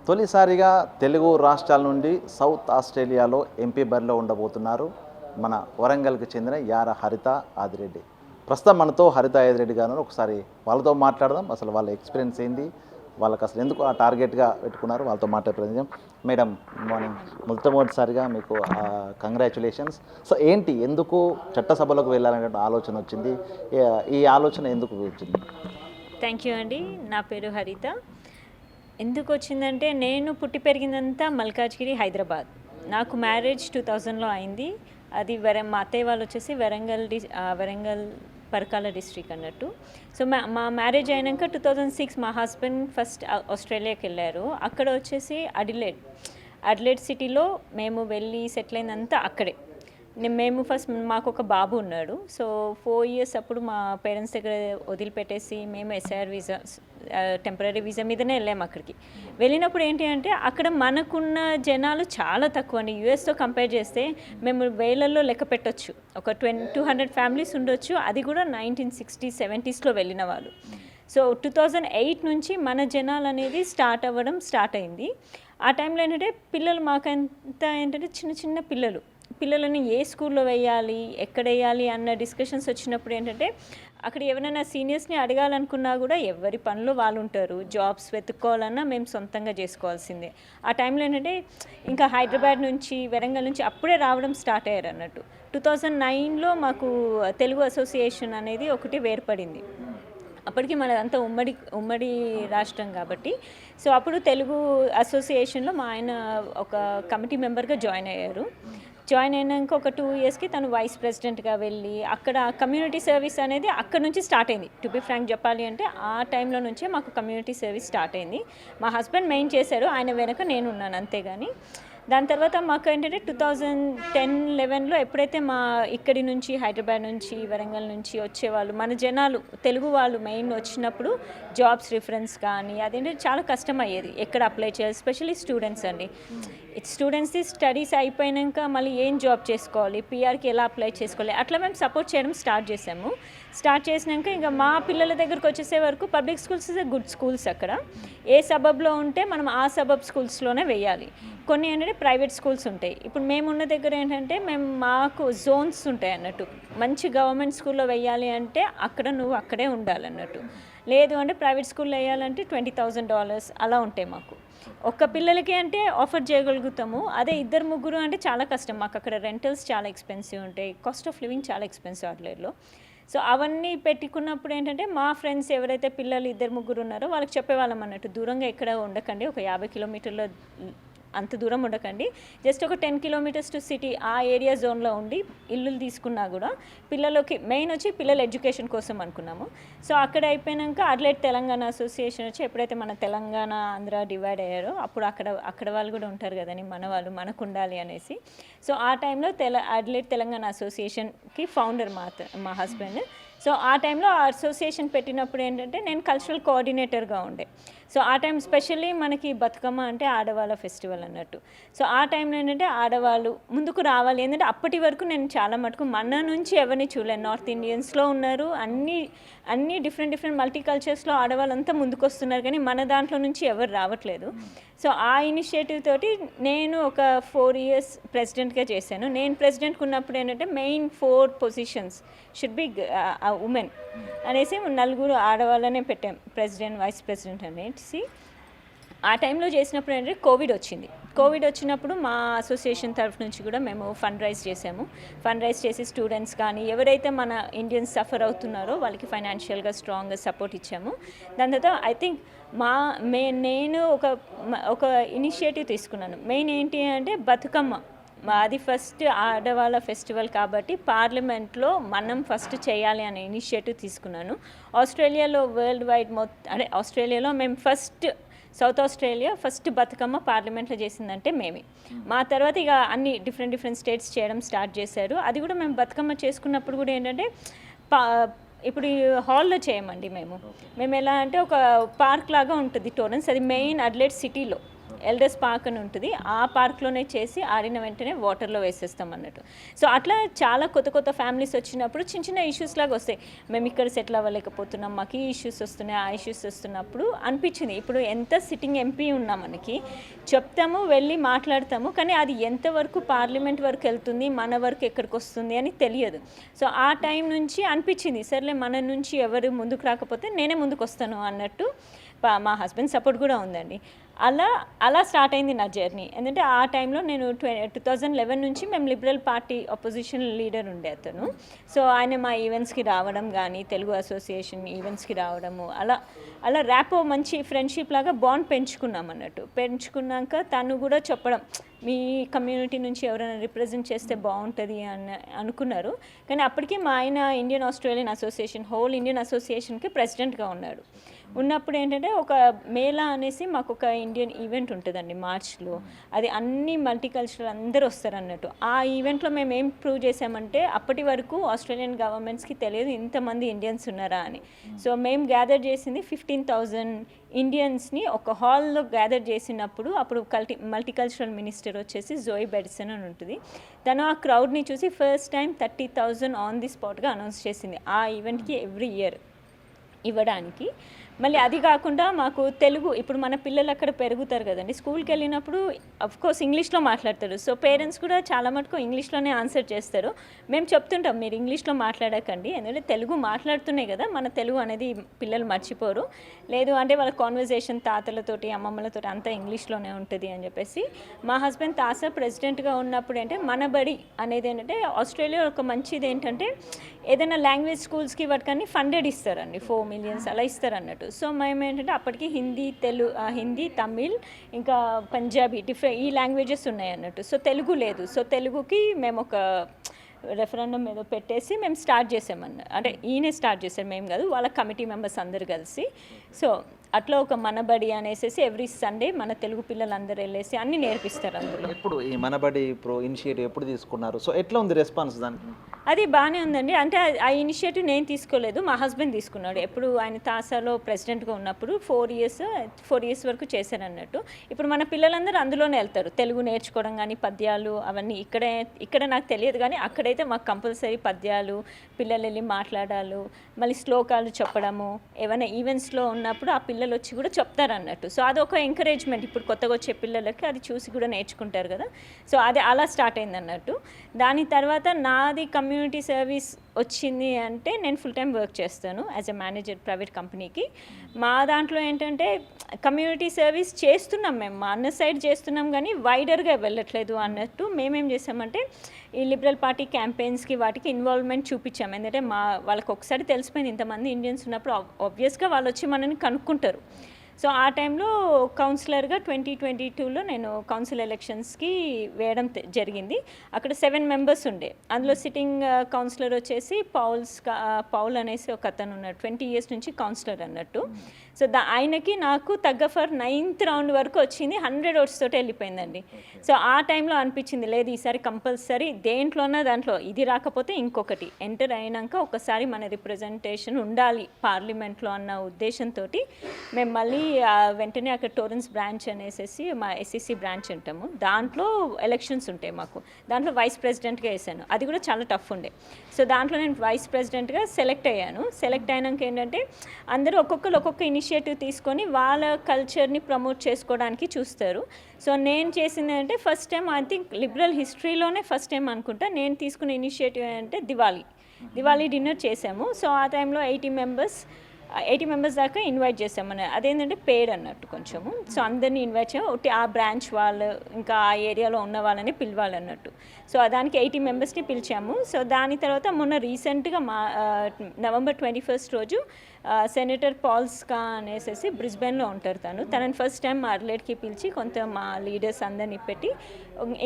తొలిసారిగా తెలుగు రాష్ట్రాల నుండి సౌత్ ఆస్ట్రేలియాలో ఎంపీ బరిలో ఉండబోతున్నారు మన వరంగల్కి చెందిన యార హరిత ఆదిరెడ్డి. ప్రస్తుతం మనతో హరిత ఆదిరెడ్డి గారు ఒకసారి వాళ్ళతో మాట్లాడదాం. అసలు వాళ్ళ ఎక్స్పీరియన్స్ ఏంది, వాళ్ళకి అసలు ఎందుకు ఆ టార్గెట్గా పెట్టుకున్నారు, వాళ్ళతో మాట్లాడే ప్రయత్నం. Madam, good morning. మొట్టమొదటిసారిగా మీకు కంగ్రాచులేషన్స్. సో ఏంటి, ఎందుకు చట్టసభలోకి వెళ్ళాలనే ఆలోచన వచ్చింది, ఈ ఆలోచన ఎందుకు వచ్చింది? థ్యాంక్ యూ అండి. నా పేరు హరిత. ఎందుకు వచ్చిందంటే, నేను పుట్టి పెరిగిందంతా మల్కాజ్గిరి, హైదరాబాద్. నాకు మ్యారేజ్ 2000లో అయింది. అది మా అత్తయ్య వాళ్ళు వచ్చేసి వరంగల్ పరకాల డిస్ట్రిక్ట్ అన్నట్టు. సో మా మ్యారేజ్ అయినాక 2006 మా హస్బెండ్ ఫస్ట్ ఆస్ట్రేలియాకి వెళ్ళారు. అక్కడ వచ్చేసి అడిలేడ్ సిటీలో మేము వెళ్ళి సెటిల్ అయిందంతా అక్కడే. మేము ఫస్ట్ మాకు ఒక బాబు ఉన్నాడు. సో 4 years అప్పుడు మా పేరెంట్స్ దగ్గర వదిలిపెట్టేసి మేము ఎస్ఐఆర్ వీసా, టెంపరీ వీసా మీదనే వెళ్ళాము అక్కడికి. వెళ్ళినప్పుడు ఏంటి అంటే, అక్కడ మనకున్న జనాలు చాలా తక్కువ అండి. యూఎస్తో కంపేర్ చేస్తే మేము వేలల్లో లెక్క పెట్టొచ్చు. ఒక 200 ఫ్యామిలీస్ ఉండొచ్చు. అది కూడా 1960s, 70sలో వెళ్ళిన వాళ్ళు. సో 2008 నుంచి మన జనాలు అనేది స్టార్ట్ అయింది. ఆ టైంలో ఏంటంటే పిల్లలు మాకంతా ఏంటంటే చిన్న పిల్లలని ఏ స్కూల్లో వేయాలి, ఎక్కడ వేయాలి అన్న డిస్కషన్స్ వచ్చినప్పుడు ఏంటంటే, అక్కడ ఎవరైనా సీనియర్స్ని అడగాలనుకున్నా కూడా ఎవరి పనులు వాళ్ళు ఉంటారు. జాబ్స్ వెతుక్కోవాలన్నా మేము సొంతంగా చేసుకోవాల్సిందే. ఆ టైంలో ఏంటంటే ఇంకా హైదరాబాద్ నుంచి, వరంగల్ నుంచి అప్పుడే రావడం స్టార్ట్ అయ్యారు అన్నట్టు. 2009లో మాకు తెలుగు అసోసియేషన్ అనేది ఒకటి వేర్పడింది. అప్పటికి మనదంతా ఉమ్మడి రాష్ట్రం కాబట్టి. సో అప్పుడు తెలుగు అసోసియేషన్లో మా ఆయన ఒక కమిటీ మెంబర్గా జాయిన్ అయ్యారు. జాయిన్ అయినాక ఒక 2 yearsకి తను వైస్ ప్రెసిడెంట్గా వెళ్ళి అక్కడ కమ్యూనిటీ సర్వీస్ అనేది అక్కడ నుంచి స్టార్ట్ అయింది. టు బి ఫ్రాంక్ చెప్పాలి అంటే ఆ టైంలో నుంచే మాకు కమ్యూనిటీ సర్వీస్ స్టార్ట్ అయింది. మా హస్బెండ్ మెయిన్ చేశారు, ఆయన వెనక నేను ఉన్నాను అంతేగాని. దాని తర్వాత మాకు ఏంటంటే 2010-11లో ఎప్పుడైతే మా ఇక్కడి నుంచి, హైదరాబాద్ నుంచి, వరంగల్ నుంచి వచ్చేవాళ్ళు మన జనాలు తెలుగు వాళ్ళు మెయిన్ వచ్చినప్పుడు జాబ్స్ రిఫరెన్స్ కానీ అదేంటంటే చాలా కష్టం అయ్యేది ఎక్కడ అప్లై చేయాలి. ఎస్పెషల్లీ స్టూడెంట్స్ అండి. స్టూడెంట్స్ది స్టడీస్ అయిపోయాక మళ్ళీ ఏం జాబ్ చేసుకోవాలి, పిఆర్కి ఎలా అప్లై చేసుకోవాలి, అట్లా మేము సపోర్ట్ చేయడం స్టార్ట్ చేసాము. స్టార్ట్ చేసినాక ఇంకా మా పిల్లల దగ్గరకు వచ్చేసే వరకు public schools is good schools. అక్కడ ఏ సబబ్లో ఉంటే మనం ఆ సబబ్ స్కూల్స్లోనే వేయాలి. కొన్ని ఏంటంటే ప్రైవేట్ స్కూల్స్ ఉంటాయి. ఇప్పుడు మేమున్న దగ్గర ఏంటంటే మాకు జోన్స్ ఉంటాయి అన్నట్టు. మంచి గవర్నమెంట్ స్కూల్లో వేయాలి అంటే నువ్వు అక్కడే ఉండాలన్నట్టు. లేదు అంటే ప్రైవేట్ స్కూల్లో వేయాలంటే $20,000 అలా ఉంటాయి మాకు. ఒక్క పిల్లలకి అంటే ఆఫర్ చేయగలుగుతాము. అదే 2-3 అంటే చాలా కష్టం. మాకు అక్కడ రెంటల్స్ చాలా ఎక్స్పెన్సివ్ ఉంటాయి. కాస్ట్ ఆఫ్ లివింగ్ చాలా ఎక్స్పెన్సివ్ అట్లేలో. సో అవన్నీ పెట్టుకున్నప్పుడు ఏంటంటే మా ఫ్రెండ్స్ ఎవరైతే పిల్లలు 2-3 ఉన్నారో వాళ్ళకి చెప్పేవాళ్ళం అన్నట్టు, దూరంగా ఎక్కడ ఉండకండి, ఒక 50 కిలోమీటర్ల అంత దూరం ఉండకండి, జస్ట్ ఒక 10 kilometers టు సిటీ ఆ ఏరియా జోన్లో ఉండి ఇల్లులు తీసుకున్నా కూడా పిల్లలకి మెయిన్ వచ్చి పిల్లల ఎడ్యుకేషన్ కోసం అనుకున్నాము. సో అక్కడ అయిపోయాక అడిలేడ్ తెలంగాణ అసోసియేషన్ వచ్చి, ఎప్పుడైతే మన తెలంగాణ ఆంధ్ర డివైడ్ అయ్యారో అప్పుడు అక్కడ వాళ్ళు కూడా ఉంటారు కదని, మన వాళ్ళు మనకు ఉండాలి అనేసి. సో ఆ టైంలో అడిలేడ్ తెలంగాణ అసోసియేషన్కి ఫౌండర్ మా హస్బెండ్. సో ఆ టైంలో ఆ అసోసియేషన్ పెట్టినప్పుడు ఏంటంటే నేను కల్చరల్ కోఆర్డినేటర్గా ఉండే. సో ఆ టైం స్పెషల్లీ మనకి బతుకమ్మ అంటే ఆడవాళ్ళ ఫెస్టివల్ అన్నట్టు. సో ఆ టైంలో ఏంటంటే ఆడవాళ్ళు ముందుకు రావాలి. ఏంటంటే అప్పటి వరకు నేను చాలా మటుకు మన నుంచి ఎవరిని చూడలేను. నార్త్ ఇండియన్స్లో ఉన్నారు, అన్ని డిఫరెంట్ మల్టీకల్చర్స్లో ఆడవాళ్ళంతా ముందుకు వస్తున్నారు, కానీ మన దాంట్లో నుంచి ఎవరు రావట్లేదు. సో ఆ ఇనిషియేటివ్ తోటి నేను ఒక 4 years ప్రెసిడెంట్గా చేశాను. నేను ప్రెసిడెంట్కి ఉన్నప్పుడు ఏంటంటే main 4 positions should be women అనేసి 4 ఆడవాళ్ళనే పెట్టాం, ప్రెసిడెంట్, వైస్ ప్రెసిడెంట్ అనేసి. ఆ టైంలో చేసినప్పుడు ఏంటంటే కోవిడ్ వచ్చినప్పుడు మా అసోసియేషన్ తరఫు నుంచి కూడా మేము ఫండ్ రైజ్ చేసి స్టూడెంట్స్ కానీ ఎవరైతే మన ఇండియన్స్ సఫర్ అవుతున్నారో వాళ్ళకి ఫైనాన్షియల్గా స్ట్రాంగ్గా సపోర్ట్ ఇచ్చాము. దాని తర్వాత ఐ థింక్ నేను ఒక ఇనిషియేటివ్ తీసుకున్నాను. మెయిన్ ఏంటి అంటే బతుకమ్మ, అది ఫస్ట్ ఆడవాళ్ళ ఫెస్టివల్ కాబట్టి పార్లమెంట్లో మనం ఫస్ట్ చేయాలి అనే ఇనిషియేటివ్ తీసుకున్నాను. ఆస్ట్రేలియాలో వరల్డ్ వైడ్ అంటే ఆస్ట్రేలియాలో మేము సౌత్ ఆస్ట్రేలియా ఫస్ట్ బతుకమ్మ పార్లమెంట్లో చేసిందంటే మేమే. మా తర్వాత ఇక అన్ని డిఫరెంట్ స్టేట్స్ చేయడం స్టార్ట్ చేశారు. అది కూడా మేము బతుకమ్మ చేసుకున్నప్పుడు కూడా ఏంటంటే ఇప్పుడు ఈ హాల్లో చేయమండి మేము ఎలా అంటే ఒక పార్క్ లాగా ఉంటుంది టోరెన్స్, అది మెయిన్ అడిలేడ్ సిటీలో. ఎల్డర్స్ పార్క్ అని ఉంటుంది, ఆ పార్క్లోనే చేసి ఆడిన వెంటనే వాటర్లో వేసేస్తాం అన్నట్టు. సో అట్లా చాలా కొత్త కొత్త ఫ్యామిలీస్ వచ్చినప్పుడు చిన్న చిన్న ఇష్యూస్ లాగా వస్తాయి. మేము ఇక్కడ సెటిల్ అవ్వలేకపోతున్నాం, మాకు ఈ ఇష్యూస్ వస్తున్నాయి, ఆ ఇష్యూస్ వస్తున్నప్పుడు అనిపించింది ఇప్పుడు ఎంత సిట్టింగ్ ఎంపీ ఉన్నా మనకి చెప్తాము, వెళ్ళి మాట్లాడతాము, కానీ అది ఎంతవరకు పార్లమెంట్ వరకు వెళ్తుంది, మన వరకు ఎక్కడికి వస్తుంది అని తెలియదు. సో ఆ టైం నుంచి అనిపించింది సర్లే మన నుంచి ఎవరు ముందుకు రాకపోతే నేనే ముందుకు వస్తాను అన్నట్టు. మా హస్బెండ్ సపోర్ట్ కూడా ఉందండి. అలా స్టార్ట్ అయింది నా జర్నీ. ఎందుకంటే ఆ టైంలో నేను 2011 నుంచి మేము లిబరల్ పార్టీ అపోజిషన్ లీడర్ ఉండే అతను. సో ఆయన మా ఈవెంట్స్కి రావడం కానీ, తెలుగు అసోసియేషన్ ఈవెంట్స్కి రావడము, అలా ర్యాపో మంచి ఫ్రెండ్షిప్ లాగా బాండ్ పెంచుకున్నాం అన్నట్టు. పెంచుకున్నాక తను కూడా చెప్పడం మీ కమ్యూనిటీ నుంచి ఎవరైనా రిప్రజెంట్ చేస్తే బాగుంటుంది అని అనుకున్నారు. కానీ అప్పటికే మా ఆయన Indian Australian association, whole Indian అసోసియేషన్కి ప్రెసిడెంట్గా ఉన్నాడు. ఉన్నప్పుడు ఏంటంటే ఒక మేళా అనేసి మాకు ఒక ఇండియన్ ఈవెంట్ ఉంటుందండి మార్చ్లో, అది అన్ని మల్టీకల్చరల్ అందరూ వస్తారు అన్నట్టు. ఆ ఈవెంట్లో మేము ఏం ప్రూవ్ చేసామంటే అప్పటి వరకు ఆస్ట్రేలియన్ గవర్నమెంట్స్కి తెలియదు ఇంతమంది ఇండియన్స్ ఉన్నారా అని. సో మేము గ్యాదర్ చేసింది 15,000 ఇండియన్స్ని ఒక హాల్లో గ్యాదర్ చేసినప్పుడు అప్పుడు మల్టీకల్చరల్ మినిస్టర్ వచ్చేసి జోయి బెడ్సన్ అని ఉంటుంది. తను ఆ క్రౌడ్ని చూసి ఫస్ట్ టైం 30,000 ఆన్ ది స్పాట్గా అనౌన్స్ చేసింది ఆ ఈవెంట్కి ఎవ్రీ ఇయర్ ఇవ్వడానికి. మళ్ళీ అది కాకుండా మాకు తెలుగు, ఇప్పుడు మన పిల్లలు అక్కడ పెరుగుతారు కదండి, స్కూల్కి వెళ్ళినప్పుడు అఫ్కోర్స్ ఇంగ్లీష్లో మాట్లాడతారు. సో పేరెంట్స్ కూడా చాలా మటుకు ఇంగ్లీష్లోనే ఆన్సర్ చేస్తారు. మేము చెప్తుంటాం మీరు ఇంగ్లీష్లో మాట్లాడకండి, ఎందుకంటే తెలుగు మాట్లాడుతున్నాయి కదా, మన తెలుగు అనేది పిల్లలు మర్చిపోరు. లేదు అంటే వాళ్ళ కాన్వర్జేషన్ తాతలతోటి అమ్మమ్మలతోటి అంతా ఇంగ్లీష్లోనే ఉంటుంది అని చెప్పేసి. మా హస్బెండ్ తాసా ప్రెసిడెంట్గా ఉన్నప్పుడు అంటే మన బడి అనేది ఏంటంటే ఆస్ట్రేలియా ఒక మంచిది ఏంటంటే ఏదైనా లాంగ్వేజ్ స్కూల్స్కి వాటికన్నీ ఫండెడ్ ఇస్తారండి, 4 million అలా ఇస్తారు అన్నట్టు. సో మేము ఏంటంటే అప్పటికి హిందీ, తమిళ్, ఇంకా పంజాబీ ఈ లాంగ్వేజెస్ ఉన్నాయి అన్నట్టు. సో తెలుగు లేదు. సో తెలుగుకి మేము ఒక రెఫరెండం ఏదో పెట్టేసి మేము స్టార్ట్ చేసామన్న, అంటే ఈయనే స్టార్ట్ చేశారు, మేము కాదు, వాళ్ళ కమిటీ మెంబర్స్ అందరు కలిసి. సో అట్లా ఒక మనబడి అనేసి ఎవ్రీ సండే మన తెలుగు పిల్లలందరూ వెళ్ళేసి అన్నీ నేర్పిస్తారు అందులో. ఎప్పుడు ఈ మనబడి ఇనిషియేటివ్ ఎప్పుడు తీసుకున్నారు? సో ఎట్లా ఉంది రెస్పాన్స్ దానికి? అది బాగానే ఉందండి. అంటే ఆ ఇనిషియేటివ్ నేను తీసుకోలేదు, మా హస్బెండ్ తీసుకున్నాడు. ఎప్పుడు ఆయన తాసాలో ప్రెసిడెంట్గా ఉన్నప్పుడు 4 years వరకు చేశారన్నట్టు. ఇప్పుడు మన పిల్లలందరూ అందులోనే వెళ్తారు, తెలుగు నేర్చుకోవడం కానీ, పద్యాలు అవన్నీ. ఇక్కడ నాకు తెలియదు కానీ అక్కడైతే మాకు కంపల్సరీ పద్యాలు, పిల్లలు వెళ్ళి మాట్లాడాలు, మళ్ళీ శ్లోకాలు చెప్పడము, ఏమైనా ఈవెంట్స్లో ఉన్నప్పుడు ఆ పిల్లలు వచ్చి కూడా చెప్తారు అన్నట్టు. సో అదొక ఎంకరేజ్మెంట్ ఇప్పుడు కొత్తగా వచ్చే పిల్లలకి, అది చూసి కూడా నేర్చుకుంటారు కదా. సో అది అలా స్టార్ట్ అయింది అన్నట్టు. దాని తర్వాత నాది కమ్యూనిటీ సర్వీస్ వచ్చింది అంటే నేను ఫుల్ టైం వర్క్ చేస్తాను యాజ్ ఎ మేనేజర్ ప్రైవేట్ కంపెనీకి. మా దాంట్లో ఏంటంటే కమ్యూనిటీ సర్వీస్ చేస్తున్నాం, మేము మా అన్న సైడ్ చేస్తున్నాం కానీ వైడర్గా వెళ్ళట్లేదు అన్నట్టు. మేమేం చేసామంటే ఈ లిబరల్ పార్టీ క్యాంపెయిన్స్కి వాటికి ఇన్వాల్వ్మెంట్ చూపించాం. ఎందుకంటే వాళ్ళకి ఒకసారి తెలిసిపోయింది ఇంతమంది ఇండియన్స్ ఉన్నప్పుడు ఆబ్వియస్గా వాళ్ళు వచ్చి మనని కనుక్కుంటారు. సో ఆ టైంలో కౌన్సిలర్గా 2022లో నేను కౌన్సిల్ ఎలక్షన్స్కి వేయడం జరిగింది. అక్కడ 7 members ఉండే, అందులో సిట్టింగ్ కౌన్సిలర్ వచ్చేసి పౌల్ అనేసి ఒక అతను ఉన్నాడు, 20 years నుంచి కౌన్సిలర్ అన్నట్టు. సో ఆయనకి నాకు తగ్గ ఫర్ 9th round వరకు వచ్చింది, 100 votes తోటి వెళ్ళిపోయిందండి. సో ఆ టైంలో అనిపించింది లేదు ఈసారి కంపల్సరీ దేంట్లోనా దాంట్లో ఇది రాకపోతే ఇంకొకటి ఎంటర్ అయినాక ఒకసారి మన రిప్రజెంటేషన్ ఉండాలి పార్లమెంట్లో అన్న ఉద్దేశంతో మేము మళ్ళీ వెంటనే అక్కడ టోరెన్స్ బ్రాంచ్ అనేసి మా ఎస్సీసీ బ్రాంచ్ ఉంటాము, దాంట్లో ఎలక్షన్స్ ఉంటాయి మాకు. దాంట్లో వైస్ ప్రెసిడెంట్గా వేసాను, అది కూడా చాలా టఫ్ ఉండే. సో దాంట్లో నేను వైస్ ప్రెసిడెంట్గా సెలెక్ట్ అయ్యాను. సెలెక్ట్ అయినాక ఏంటంటే అందరూ ఒక్కొక్క ఇనిషియేటివ్ తీసుకొని వాళ్ళ కల్చర్ని ప్రమోట్ చేసుకోవడానికి చూస్తారు. సో నేను చేసింది అంటే first time I think liberal హిస్టరీలోనే ఫస్ట్ టైం అనుకుంటా నేను తీసుకున్న ఇనిషియేటివ్ అంటే దివాళీ డిన్నర్ చేసాము. సో ఆ టైంలో 80 members దాకా ఇన్వైట్ చేసామని, అదేంటంటే పేడ్ అన్నట్టు కొంచెము. సో అందరినీ ఇన్వైట్ చేసాము, ఒకటి ఆ బ్రాంచ్ వాళ్ళు ఇంకా ఆ ఏరియాలో ఉన్న వాళ్ళని పిలవాలన్నట్టు. సో దానికి 80 members పిలిచాము. సో దాని తర్వాత మొన్న రీసెంట్గా November 21 రోజు సెనేటర్ పాల్ స్కా అనేసి బ్రిస్బెన్లో ఉంటారు, తనని ఫస్ట్ టైం అడ్లైడ్కి పిలిచి కొంత మా లీడర్స్ అందరినీ పెట్టి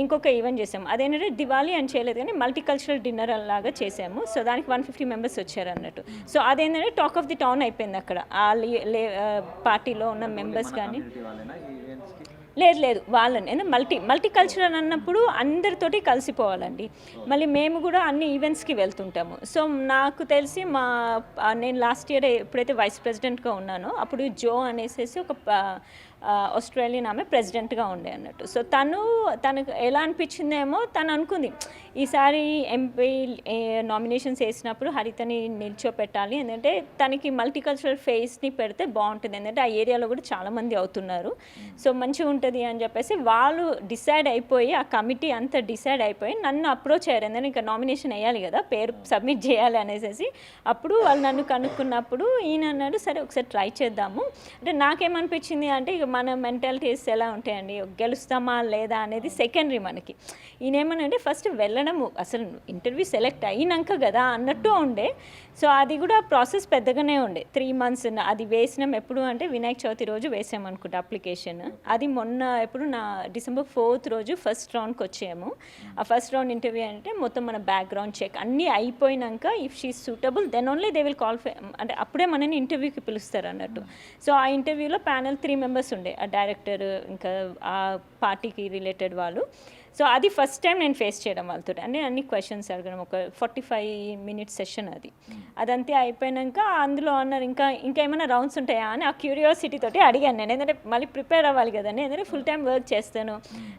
ఇంకొక ఈవెంట్ చేసాము. అదేంటంటే దివాళీ అని చేయలేదు కానీ మల్టీకల్చరల్ డిన్నర్ లాగా చేసాము. సో దానికి 150 members వచ్చారు అన్నట్టు. సో అదేంటంటే టాక్ ఆఫ్ ది టౌన్ అయిపోయింది అక్కడ ఆ పార్టీలో ఉన్న మెంబర్స్ కానీ. లేదు వాళ్ళని మల్టీకల్చరల్ అన్నప్పుడు అందరితోటి కలిసిపోవాలండి. మళ్ళీ మేము కూడా అన్ని ఈవెంట్స్కి వెళ్తుంటాము. సో నాకు తెలిసి నేను లాస్ట్ ఇయర్ ఎప్పుడైతే వైస్ ప్రెసిడెంట్గా ఉన్నానో అప్పుడు జో అనేసి ఆస్ట్రేలియన్ ఆమె ప్రెసిడెంట్గా ఉండే అన్నట్టు. సో తనకు ఎలా అనిపించిందేమో తను అనుకుంది ఈసారి ఎంపీ నామినేషన్స్ వేసినప్పుడు హరితని నిల్చోపెట్టాలి, ఎందుకంటే తనకి మల్టీకల్చరల్ ఫేస్ని పెడితే బాగుంటుంది, ఎందుకంటే ఆ ఏరియాలో కూడా చాలామంది అవుతున్నారు, సో మంచిగా ఉంటుంది అని చెప్పేసి వాళ్ళు డిసైడ్ అయిపోయి ఆ కమిటీ అంతా డిసైడ్ అయిపోయి నన్ను అప్రోచ్ అయ్యారు. ఎందుకంటే ఇంకా నామినేషన్ వేయాలి కదా, పేరు సబ్మిట్ చేయాలి అనేసి. అప్పుడు వాళ్ళు నన్ను కనుక్కున్నప్పుడు ఈయన అన్నాడు సరే ఒకసారి ట్రై చేద్దాము. అంటే నాకేమనిపించింది అంటే ఇక మన మెంటాలిటీస్ ఎలా ఉంటాయండి, గెలుస్తామా లేదా అనేది సెకండరీ మనకి. ఈయన ఏమనంటే ఫస్ట్ వెళ్ళడము, అసలు ఇంటర్వ్యూ సెలెక్ట్ అయినాక కదా అన్నట్టు ఉండే. సో అది కూడా ప్రాసెస్ పెద్దగానే ఉండే, 3 months. అది వేసినాం ఎప్పుడు అంటే వినాయక చవితి రోజు వేసామనుకుంటా అప్లికేషన్. అది మొన్న ఎప్పుడు నా December 4th రోజు ఫస్ట్ రౌండ్కి వచ్చాము. ఆ ఫస్ట్ రౌండ్ ఇంటర్వ్యూ అంటే మొత్తం మన బ్యాక్గ్రౌండ్ చెక్ అన్నీ అయిపోయినాక if she suitable then only they will qualify, అంటే అప్పుడే మనని ఇంటర్వ్యూకి పిలుస్తారు అన్నట్టు. సో ఆ ఇంటర్వ్యూలో ప్యానెల్ 3 members ఉండే, ఆ డైరెక్టర్ ఇంకా ఆ పార్టీకి రిలేటెడ్ వాళ్ళు. సో అది ఫస్ట్ టైం నేను ఫేస్ చేయడం వాళ్ళతో, అంటే అన్ని క్వశ్చన్స్ అడగడం, ఒక 45 minutes సెషన్ అది. అదంతా అయిపోయాక అందులో అన్నారు ఇంకా ఏమైనా రౌండ్స్ ఉంటాయా అని ఆ క్యూరియాసిటీ తోటి అడిగాను నేను, ఎందుకంటే మళ్ళీ ప్రిపేర్ అవ్వాలి కదండి, ఎందుకంటే ఫుల్ టైం వర్క్ చేస్తాను,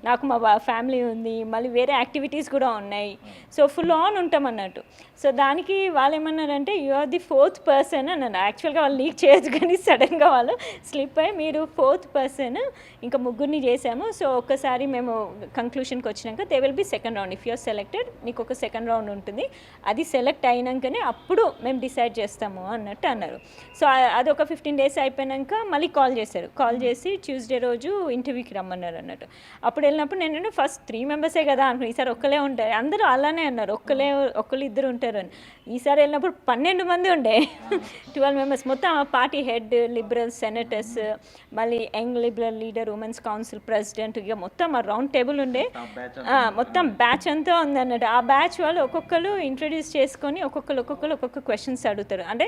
నాకు మా ఫ్యామిలీ ఉంది, మళ్ళీ వేరే యాక్టివిటీస్ కూడా ఉన్నాయి, సో ఫుల్ ఆన్ ఉంటాం అన్నట్టు. సో దానికి వాళ్ళు ఏమన్నారంటే you are the 4th person అన్నారు. యాక్చువల్గా వాళ్ళు లీక్ చేయొచ్చు కానీ సడన్గా వాళ్ళు స్లిప్ అయ్యి మీరు 4th person, ఇంకా ముగ్గురిని చేసాము. సో ఒక్కసారి మేము కంక్లూషన్కి వచ్చినాక they will be second round, if you are selected నీకు ఒక సెకండ్ రౌండ్ ఉంటుంది, అది సెలెక్ట్ అయినాకనే అప్పుడు మేము డిసైడ్ చేస్తాము అన్నట్టు అన్నారు. సో అది ఒక 15 days అయిపోయాక మళ్ళీ కాల్ చేశారు, కాల్ చేసి ట్యూస్డే రోజు ఇంటర్వ్యూకి రమ్మన్నారు అన్నట్టు. అప్పుడు వెళ్ళినప్పుడు నేను ఫస్ట్ 3 members కదా అనుకున్నాను, ఈసారి ఒక్కలే ఉంటారు, అందరూ అలానే అన్నారు, ఒక్కళ్ళు ఇద్దరు ఉంటారు అని. ఈసారి వెళ్ళినప్పుడు 12 మంది ఉండే, 12 members మొత్తం పార్టీ హెడ్, లిబరల్ సెనేటర్స్, మళ్ళీ young liberal leader, women's council president, ఇక మొత్తం ఆ రౌండ్ టేబుల్ ఉండే, మొత్తం బ్యాచ్ అంతా ఉంది అన్నట్టు. ఆ బ్యాచ్ వాళ్ళు ఒక్కొక్కరు ఇంట్రడ్యూస్ చేసుకొని ఒక్కొక్క క్వశ్చన్స్ అడుగుతారు. అంటే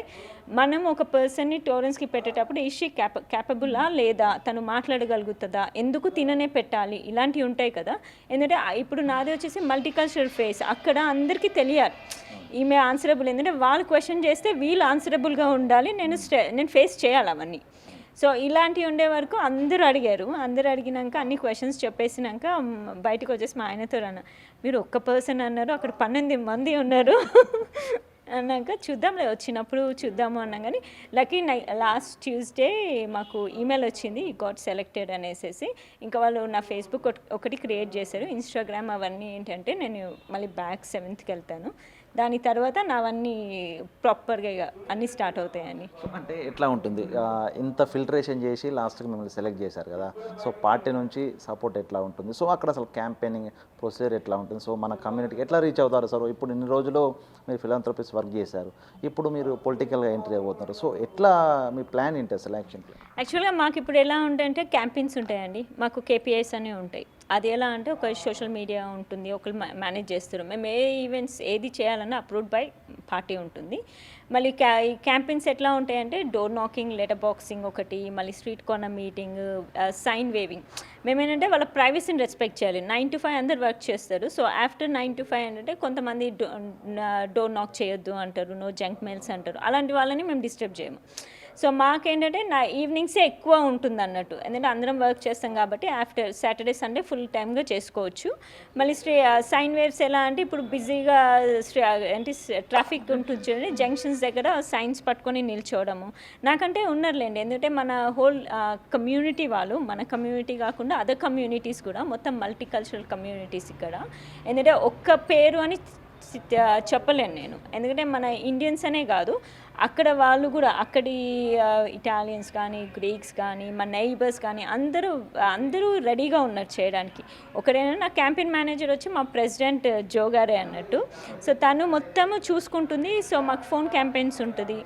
మనం ఒక పర్సన్ని టోరెన్స్కి పెట్టేటప్పుడు ఈషీ క్యాపబులా లేదా, తను మాట్లాడగలుగుతుందా, ఎందుకు తిననే పెట్టాలి, ఇలాంటివి ఉంటాయి కదా. ఎందుకంటే ఇప్పుడు నాది వచ్చేసి మల్టీకల్చరల్ ఫేస్, అక్కడ అందరికీ తెలియాలి ఈమె ఆన్సరబుల్, ఎందుకంటే వాళ్ళు క్వశ్చన్ చేస్తే వీళ్ళు ఆన్సరబుల్గా ఉండాలి, నేను ఫేస్ చేయాలి అవన్నీ. సో ఇలాంటివి ఉండే వరకు అందరూ అడిగినాక అన్ని క్వశ్చన్స్ చెప్పేసినాక బయటకు వచ్చేసి మా ఆయనతో అన్న, మీరు ఒక్క పర్సన్ అన్నారు, అక్కడ 12 మంది ఉన్నారు అన్నాక చూద్దాంలే వచ్చినప్పుడు చూద్దాము అన్నాం. కానీ లక్కీ లాస్ట్ ట్యూస్డే మాకు ఈమెయిల్ వచ్చింది గాట్ సెలెక్టెడ్ అనేసి. ఇంకా వాళ్ళు నా ఫేస్బుక్ ఒకటి క్రియేట్ చేశారు, ఇన్స్టాగ్రామ్ అవన్నీ ఏంటంటే నేను మళ్ళీ బ్యాక్ 7th వెళ్తాను, దాని తర్వాత నావన్నీ ప్రాపర్గా ఇక అన్నీ స్టార్ట్ అవుతాయని. అంటే ఎట్లా ఉంటుంది, ఇంత ఫిల్టరేషన్ చేసి లాస్ట్కి మిమ్మల్ని సెలెక్ట్ చేశారు కదా, సో పార్టీ నుంచి సపోర్ట్ ఎట్లా ఉంటుంది, సో అక్కడ అసలు క్యాంపెయినింగ్ ప్రొసీజర్ ఎట్లా ఉంటుంది, సో మన కమ్యూనిటీకి ఎట్లా రీచ్ అవుతారు సార్? ఇప్పుడు ఇన్ని రోజులు మీరు ఫిలాంథ్రపీస్ వర్క్ చేశారు, ఇప్పుడు మీరు పొలిటికల్గా ఎంట్రీ అయిపోతున్నారు, సో ఎట్లా మీ ప్లాన్ ఏంటి అసలు యాక్షన్ ప్లాన్? యాక్చువల్గా మాకు ఇప్పుడు ఎలా ఉంటాయంటే క్యాంపెయిన్స్ ఉంటాయండి, మాకు KPIs అనేవి ఉంటాయి. అది ఎలా అంటే ఒక సోషల్ మీడియా ఉంటుంది, ఒకరు మేనేజ్ చేస్తారు, మేము ఏ ఈవెంట్స్ ఏది చేయాలన్నా అప్రూవ్డ్ బై పార్టీ ఉంటుంది. మళ్ళీ ఈ క్యాంపెయిన్స్ ఎట్లా ఉంటాయంటే డోర్ నాకింగ్, లెటర్ బాక్సింగ్ ఒకటి, మళ్ళీ street corner meeting, sign waving. మేమేంటంటే వాళ్ళ ప్రైవసీని రెస్పెక్ట్ చేయాలి. 9 to 5 అందరు వర్క్ చేస్తారు. సో ఆఫ్టర్ 9 to 5 అంటే కొంతమంది డోర్ నాక్ చేయొద్దు అంటారు, నో జంక్ మెయిల్స్ అంటారు, అలాంటి వాళ్ళని మేము డిస్టర్బ్ చేయము. సో మాకేంటంటే నా ఈవినింగ్సే ఎక్కువ ఉంటుంది అన్నట్టు, ఎందుకంటే అందరం వర్క్ చేస్తాం కాబట్టి ఆఫ్టర్ సాటర్డే సండే ఫుల్ టైమ్గా చేసుకోవచ్చు. మళ్ళీ సైన్ వేవ్స్ ఎలా అంటే ఇప్పుడు బిజీగా అంటే ట్రాఫిక్ ఉంటుంది చూడండి, జంక్షన్స్ దగ్గర సైన్స్ పట్టుకొని నిల్చోవడము. నాకంటే ఉన్నారులేండి, ఎందుకంటే మన హోల్ కమ్యూనిటీ వాళ్ళు, మన కమ్యూనిటీ కాకుండా అదర్ కమ్యూనిటీస్ కూడా, మొత్తం మల్టీకల్చరల్ కమ్యూనిటీస్ ఇక్కడ. ఎందుకంటే ఒక్క పేరు అని చెప్పలేను నేను, ఎందుకంటే మన ఇండియన్స్ అనే కాదు, అక్కడ వాళ్ళు కూడా, అక్కడి ఇటాలియన్స్ కానీ, గ్రీక్స్ కానీ, మన నైబర్స్ కానీ అందరూ రెడీగా ఉన్నారు చేయడానికి. ఒకడైనా నా క్యాంపెయిన్ మేనేజర్ వచ్చి మా ప్రెసిడెంట్ జో గారే అన్నట్టు. సో తను మొత్తము చూసుకుంటుంది. సో మాకు ఫోన్ క్యాంపెయిన్స్ ఉంటుంది.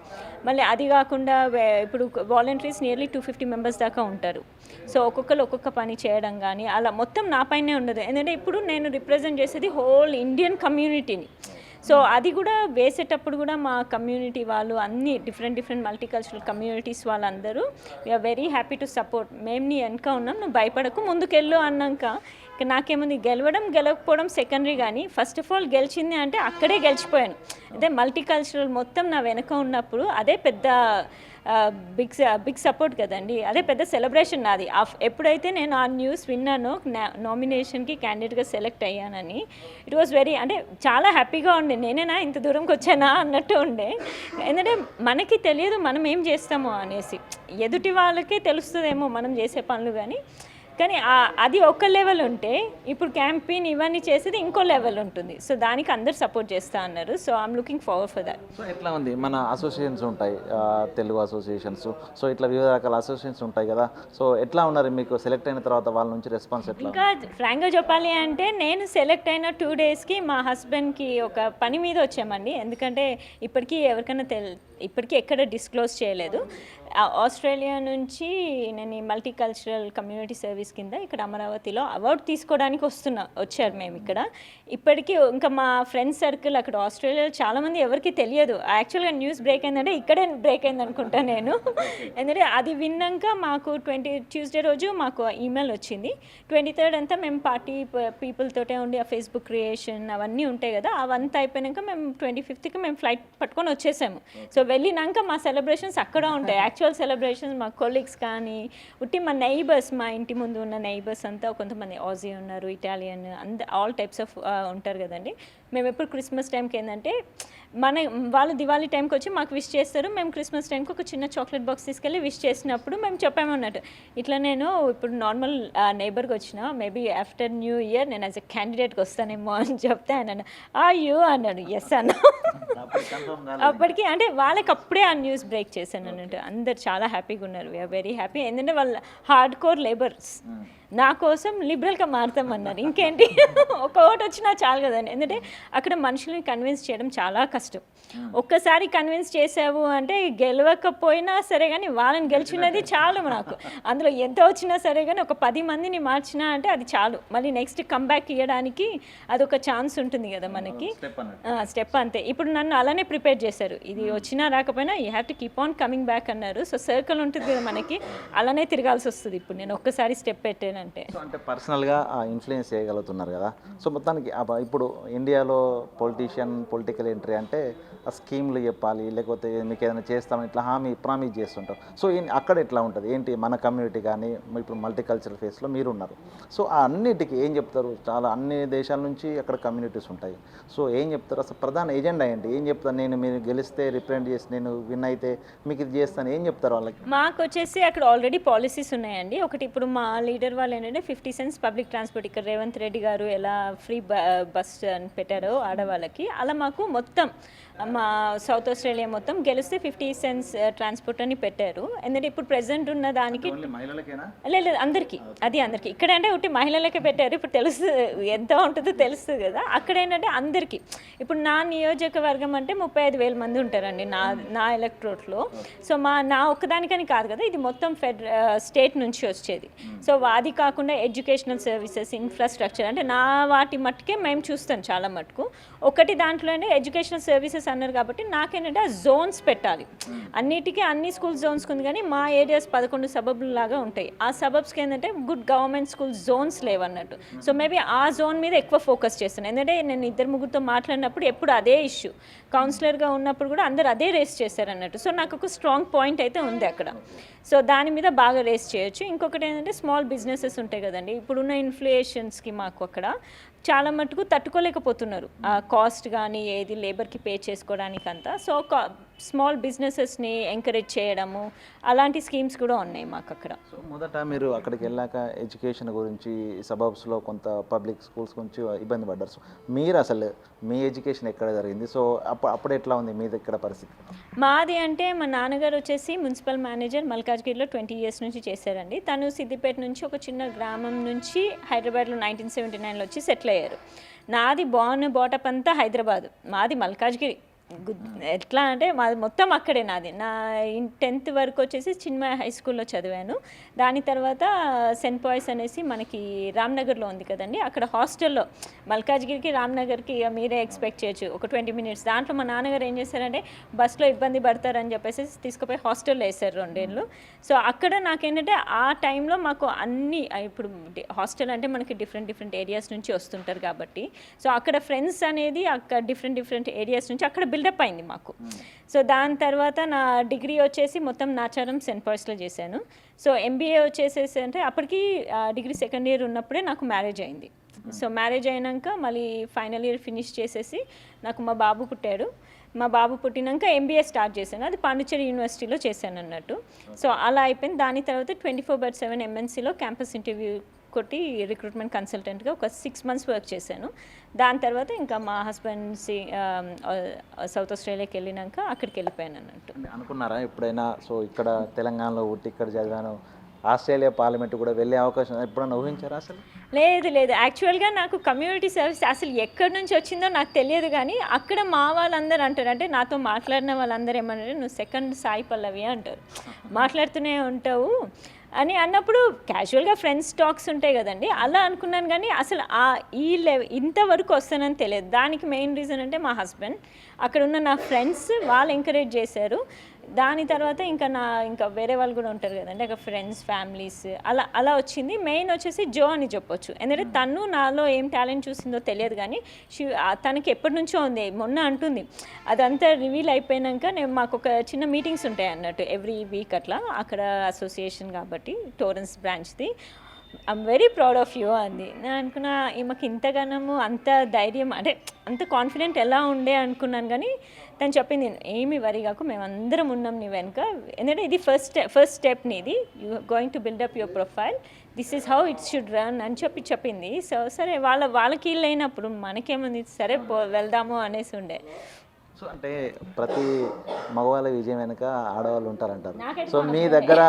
మళ్ళీ అది కాకుండా ఇప్పుడు వాలంటీర్స్ నియర్లీ 250 members దాకా ఉంటారు. సో ఒక్కొక్కరు ఒక్కొక్క పని చేయడం కానీ అలా మొత్తం నా పైనే ఉండదు, ఎందుకంటే ఇప్పుడు నేను రిప్రజెంట్ చేసేది హోల్ ఇండియన్ కమ్యూనిటీని. సో అది కూడా వేసేటప్పుడు కూడా మా కమ్యూనిటీ వాళ్ళు అన్ని డిఫరెంట్ మల్టీకల్చరల్ కమ్యూనిటీస్ వాళ్ళందరూ we are very happy to support. మేము నీ వెనక ఉన్నాం, నువ్వు భయపడకు, ముందుకెళ్ళు అన్నాక నాకేముంది గెలవకపోవడం సెకండరీ, కానీ ఫస్ట్ ఆఫ్ ఆల్ గెలిచింది అంటే అక్కడే గెలిచిపోయాను. అదే మల్టీకల్చరల్ మొత్తం నా వెనక ఉన్నప్పుడు అదే పెద్ద బిగ్ సపోర్ట్ కదండి, అదే పెద్ద సెలబ్రేషన్ నాది. ఎప్పుడైతే నేను ఆ న్యూస్ విన్నానో నామినేషన్కి క్యాండిడేట్గా సెలెక్ట్ అయ్యానని, ఇట్ వాజ్ వెరీ, అంటే చాలా హ్యాపీగా ఉండే. నేనేనా ఇంత దూరంకి వచ్చానా అన్నట్టు ఉండే. ఎందుకంటే మనకి తెలియదు మనం ఏం చేస్తామో అనేసి, ఎదుటి వాళ్ళకే తెలుస్తుందేమో మనం చేసే పనులు, కానీ అది ఒక లెవెల్ ఉంటే ఇప్పుడు క్యాంపెయిన్ ఇవన్నీ చేసేది ఇంకో లెవెల్ ఉంటుంది. సో దానికి అందరు సపోర్ట్ చేస్తా అన్నారు. So I'm looking forward for that. So ఎట్లా ఉంది మన అసోసియేషన్స్ ఉంటాయి, తెలుగు అసోసియేషన్స్, సో ఇట్లా వివిధ రకాల అసోసియేషన్స్ ఉంటాయి కదా, సో ఎట్లా ఉన్నారు మీకు సెలెక్ట్ అయిన తర్వాత వాళ్ళ నుంచి రెస్పాన్స్ ఎట్లా? ఇంకా ఫ్రాంక్గా చెప్పాలి అంటే నేను సెలెక్ట్ అయిన 2 డేస్కి మా హస్బెండ్కి ఒక పని మీద వచ్చామండి. ఎందుకంటే ఇప్పటికీ ఎవరికైనా ఇప్పటికీ ఎక్కడ డిస్క్లోజ్ చేయలేదు. ఆస్ట్రేలియా నుంచి నేను మల్టీకల్చరల్ కమ్యూనిటీ సర్వీస్ కింద ఇక్కడ అమరావతిలో అవార్డు తీసుకోవడానికి వచ్చారు మేము ఇక్కడ. ఇప్పటికీ ఇంకా మా ఫ్రెండ్స్ సర్కిల్ అక్కడ ఆస్ట్రేలియాలో చాలామంది ఎవరికి తెలియదు. యాక్చువల్గా న్యూస్ బ్రేక్ అయిందంటే ఇక్కడే బ్రేక్ అయింది అనుకుంటా నేను. ఎందుకంటే అది విన్నాక మాకు ట్యూస్డే రోజు మాకు ఈమెయిల్ వచ్చింది. 23rd అంతా మేము పార్టీ పీపుల్ తోటే ఉండి ఆ ఫేస్బుక్ క్రియేషన్ అవన్నీ ఉంటాయి కదా, అవంతా అయిపోయాక మేము 25th మేము ఫ్లైట్ పట్టుకొని వచ్చేసాము. సో వెళ్ళినాక మా సెలబ్రేషన్స్ అక్కడ ఉంటాయి. యాక్చువల్ సెలబ్రేషన్స్ మా కొలీగ్స్ కానీ మా నైబర్స్, మా ఇంటి ముందు ఉన్న నైబర్స్ అంతా కొంతమంది ఆజీ ఉన్నారు, ఇటాలియన్, ఆల్ టైప్స్ ఆఫ్ ఉంటారు కదండి. మేము ఎప్పుడు క్రిస్మస్ టైంకి ఏంటంటే వాళ్ళు దివాళీ టైంకి వచ్చి మాకు విష్ చేస్తారు. మేము క్రిస్మస్ టైంకి ఒక చిన్న చాక్లెట్ బాక్స్ తీసుకెళ్ళి విష్ చేసినప్పుడు మేము చెప్పామన్నట్టు, ఇట్లా నేను ఇప్పుడు నార్మల్ నైబర్కి వచ్చిన, మేబీ ఆఫ్టర్ న్యూ ఇయర్ నేను యాజ్ ఎ క్యాండిడేట్కి వస్తానేమో అని చెప్తే ఆయన యూ అన్నాడు. ఎస్ అన్న. అప్పటికి అంటే వాళ్ళకి అప్పుడే ఆ న్యూస్ బ్రేక్ చేశాను అన్నట్టు. అందరు చాలా హ్యాపీగా ఉన్నారు. We are very happy. ఎందుకంటే వాళ్ళ హార్డ్ కోర్ లేబర్స్ నా కోసం లిబరల్గా మారుతామన్నారు. ఇంకేంటి, ఒక ఓటు వచ్చినా చాలు కదండి. ఎందుకంటే అక్కడ మనుషుల్ని కన్విన్స్ చేయడం చాలా కష్టం. ఒక్కసారి కన్విన్స్ చేసావు అంటే గెలవకపోయినా సరే కానీ వాళ్ళని గెలిచినది చాలు నాకు. అందులో ఎంత వచ్చినా సరే కానీ ఒక 10 మందిని మార్చినా అంటే అది చాలు. మళ్ళీ నెక్స్ట్ కంబ్యాక్ ఇవ్వడానికి అదొక ఛాన్స్ ఉంటుంది కదా మనకి, స్టెప్ అంతే. ఇప్పుడు నన్ను అలానే ప్రిపేర్ చేశారు. ఇది వచ్చినా రాకపోయినా you have to keep on coming back అన్నారు. సో సర్కిల్ ఉంటుంది కదా మనకి, అలానే తిరగాల్సి వస్తుంది. ఇప్పుడు నేను ఒక్కసారి స్టెప్ పెట్టానంటే అంటే పర్సనల్గా ఇన్ఫ్లుయెన్స్ చేయగలుగుతున్నారు కదా. సో మొత్తానికి ఇప్పుడు ఇండియాలో పొలిటికల్ ఎంట్రీ అంటే ఆ స్కీమ్లు చెప్పాలి, లేకపోతే మీకు ఏదైనా చేస్తామని ఇట్లా ప్రామిస్ చేస్తుంటారు. సో అక్కడ ఎట్లా ఉంటుంది ఏంటి, మన కమ్యూనిటీ కానీ ఇప్పుడు మల్టీకల్చరల్ ఫేస్లో మీరు ఉన్నారు. సో ఆ అన్నిటికీ ఏం చెప్తారు? చాలా అన్ని దేశాల నుంచి అక్కడ కమ్యూనిటీస్ ఉంటాయి. సో ఏం చెప్తారు? అసలు ప్రధాన ఎజెండా ఏంటి? ఏం చెప్తారు? మీరు గెలిస్తే రిప్రజెంట్ చేసి నేను విన్ అయితే మీకు ఇది చేస్తాను, ఏం చెప్తారు వాళ్ళకి? మాకు వచ్చేసి అక్కడ ఆల్రెడీ పాలసీస్ ఉన్నాయండి. ఒకటి ఇప్పుడు మా లీడర్ వాళ్ళు ఏంటంటే 50 cents పబ్లిక్ ట్రాన్స్పోర్ట్, ఇక్కడ రేవంత్ రెడ్డి గారు ఎలా ఫ్రీ బస్ అని పెట్టారో ఆడవాళ్ళకి, అలా మాకు మొత్తం మా సౌత్ ఆస్ట్రేలియా మొత్తం గెలిస్తే 50 cents ట్రాన్స్పోర్ట్ అని పెట్టారు. ఎందుకంటే ఇప్పుడు ప్రెసెంట్ ఉన్న దానికి లేదు అందరికీ, అది అందరికీ. ఇక్కడ అంటే ఒకటి మహిళలకే పెట్టారు. ఇప్పుడు తెలుస్తుంది ఎంత ఉంటుందో తెలుస్తుంది కదా. అక్కడ ఏంటంటే అందరికీ, ఇప్పుడు నా నియోజకవర్గం అంటే 35,000 మంది ఉంటారండి నా ఎలక్ట్రోట్లో. సో నా ఒక్కదానికని కాదు కదా, ఇది మొత్తం స్టేట్ నుంచి వచ్చేది. సో అది కాకుండా ఎడ్యుకేషనల్ సర్వీసెస్, ఇన్ఫ్రాస్ట్రక్చర్ అంటే నా వాటి మట్టుకే మేము చూస్తాం చాలా మటుకు. ఒకటి దాంట్లోనే ఎడ్యుకేషనల్ సర్వీసెస్ అన్నారు కాబట్టి నాకేంటంటే ఆ జోన్స్ పెట్టాలి. అన్నిటికీ అన్ని స్కూల్ జోన్స్కి ఉంది, కానీ మా ఏరియాస్ 11 సబబ్లు లాగా ఉంటాయి. ఆ సబబ్స్కి ఏంటంటే గుడ్ గవర్నమెంట్ స్కూల్ జోన్స్ లేవన్నట్టు. సో మేబీ ఆ జోన్ మీద ఎక్కువ ఫోకస్ చేస్తాను. ఎందుకంటే నేను 2-3 మాట్లాడినప్పుడు ఎప్పుడు అదే ఇష్యూ, కౌన్సిలర్గా ఉన్నప్పుడు కూడా అందరు అదే రేస్ చేశారన్నట్టు. సో నాకు ఒక స్ట్రాంగ్ పాయింట్ అయితే ఉంది అక్కడ. సో దాని మీద బాగా రేస్ చేయొచ్చు. ఇంకొకటి ఏంటంటే స్మాల్ బిజినెసెస్ ఉంటాయి కదండి, ఇప్పుడున్న ఇన్ఫ్లేషన్స్కి మాకు అక్కడ చాలా మటుకు తట్టుకోలేకపోతున్నారు. ఆ కాస్ట్ కానీ ఏది లేబర్కి పే చేసుకోవడానికి అంతా. సో స్మాల్ బిజినెసెస్ని ఎంకరేజ్ చేయడము అలాంటి స్కీమ్స్ కూడా ఉన్నాయి మాకు అక్కడ. సో మొదట మీరు అక్కడికి వెళ్ళాక ఎడ్యుకేషన్ గురించి సబబ్స్లో కొంత పబ్లిక్ స్కూల్స్ గురించి ఇబ్బంది పడ్డారు. సో మీరు అసలు మీ ఎడ్యుకేషన్ ఎక్కడ జరిగింది? సో అప్పుడు ఎట్లా ఉంది మీ దగ్గర పరిస్థితి? మాది అంటే మా నాన్నగారు వచ్చేసి మున్సిపల్ మేనేజర్ మల్కాజ్గిరిలో 20 years నుంచి చేశారండి. తను సిద్దిపేట నుంచి ఒక చిన్న గ్రామం నుంచి హైదరాబాద్లో 1979లో వచ్చి సెటిల్ అయ్యారు. నాది బాటప్ అంతా హైదరాబాద్, మాది మల్కాజ్గిరి. ఎట్లా అంటే మాది మొత్తం అక్కడే నాది. నా 10th వరకు వచ్చేసి చిన్మయ హై స్కూల్లో చదివాను. దాని తర్వాత సెయింట్ పాయిస్ అనేసి మనకి రామ్‌నగర్‌లో ఉంది కదండీ! అక్కడ హాస్టల్‌లో మల్కాజ్గిరికి, రామ్‌నగర్‌కి ఇక మీరే ఎక్స్‌పెక్ట్ చేయొచ్చు. ఒక 20 మినిట్స్. దాంట్లో మా నాన్నగారు ఏం చేశారంటే బస్‌లో ఇబ్బంది పడతారని చెప్పేసి తీసుకుపోయి హాస్టల్‌లో ఏశారు 2 ఏళ్ళు. సో, అక్కడ నాకేంటంటే ఆ టైంలో మాకు అన్నీ ఇప్పుడు హాస్టల్ అంటే మనకి డిఫరెంట్ ఏరియాస్ నుంచి వస్తుంటారు కాబట్టి, సో, అక్కడ ఫ్రెండ్స్ అనేది అక్కడ డిఫరెంట్ ఏరియాస్ నుంచి అక్కడ బిల్డప్ అయింది మాకు. సో, దాని తర్వాత నా డిగ్రీ వచ్చేసి మొత్తం నాచారం సెయింట్ పాయిస్‌లో చేశాను. సో, ఎంబీఏ వచ్చేసేసి అంటే అప్పటికి డిగ్రీ సెకండ్ ఇయర్ ఉన్నప్పుడే నాకు మ్యారేజ్ అయింది. సో, మ్యారేజ్ అయినాక మళ్ళీ ఫైనల్ ఇయర్ ఫినిష్ చేసేసి నాకు మా బాబు పుట్టాడు. మా బాబు పుట్టినాక ఎంబీఏ స్టార్ట్ చేశాను. అది పాండిచ్చేరి యూనివర్సిటీలో చేశాను అన్నట్టు. సో, అలా అయిపోయింది. దాని తర్వాత 24/7 ఎంఎన్సీలో క్యాంపస్ ఇంటర్వ్యూ కొట్టి రిక్రూట్మెంట్ కన్సల్టెంట్గా ఒక 6 మంత్స్ వర్క్ చేశాను. దాని తర్వాత ఇంకా మా హస్బెండ్ సౌత్ ఆస్ట్రేలియాకి వెళ్ళినాక అక్కడికి వెళ్ళిపోయాను అన్నట్టు. అనుకున్నారా ఎప్పుడైనా సో ఇక్కడ తెలంగాణలో పుట్టి ఇక్కడ చదివాను, ఆస్ట్రేలియా పార్లమెంట్ కూడా వెళ్ళే అవకాశం ఎప్పుడైనా ఊహించారా అసలు? లేదు యాక్చువల్గా నాకు కమ్యూనిటీ సర్వీస్ అసలు ఎక్కడి నుంచి వచ్చిందో నాకు తెలియదు, కానీ అక్కడ మా వాళ్ళందరూ అంటారు, అంటే నాతో మాట్లాడిన వాళ్ళందరూ ఏమన్నారు, నువ్వు సెకండ్ సాయి పల్లవి అంటారు, మాట్లాడుతూనే ఉంటావు అని అన్నప్పుడు క్యాజువల్గా ఫ్రెండ్స్ టాక్స్ ఉంటాయి కదండి, అలా అనుకున్నాను. కానీ అసలు ఈ ఇంతవరకు వస్తానని తెలియదు. దానికి మెయిన్ రీజన్ అంటే మా హస్బెండ్, అక్కడ ఉన్న నా ఫ్రెండ్స్ వాళ్ళు ఎంకరేజ్ చేశారు. దాని తర్వాత ఇంకా వేరే వాళ్ళు కూడా ఉంటారు కదండి, అక్కడ ఫ్రెండ్స్ ఫ్యామిలీస్ అలా వచ్చింది. మెయిన్ వచ్చేసి జో అని చెప్పొచ్చు, ఎందుకంటే తను నాలో ఏం టాలెంట్ చూసిందో తెలియదు, కానీ తనకి ఎప్పటి నుంచో ఉంది. మొన్న అంటుంది, అదంతా రివీల్ అయిపోయాక మాకు ఒక చిన్న మీటింగ్స్ ఉంటాయి అన్నట్టు ఎవ్రీ వీక్ అట్లా, అక్కడ అసోసియేషన్ కాబట్టి టోరెన్స్ బ్రాంచ్ది. I'm very proud of you అంది. నేను అనుకున్నా ఈమెకి ఇంతగానము అంత ధైర్యం, అంటే అంత కాన్ఫిడెంట్ ఎలా ఉండే అనుకున్నాను. కానీ తను చెప్పింది, ఏమి వరి కాకు, మేమందరం ఉన్నాం నీ వెనుక, ఎందుకంటే ఇది ఫస్ట్ స్టెప్ నీది, you going to buildup your profile, this is how it should run అని చెప్పింది. సో సరే వాళ్ళకి ఇల్లు అయినప్పుడు మనకేముంది, సరే వెళ్దాము అనేసి ఉండే. సో అంటే ప్రతి మగవాళ్ళ విజయం వెనుక ఆడవాళ్ళు ఉంటారంటారు. సో మీ దగ్గర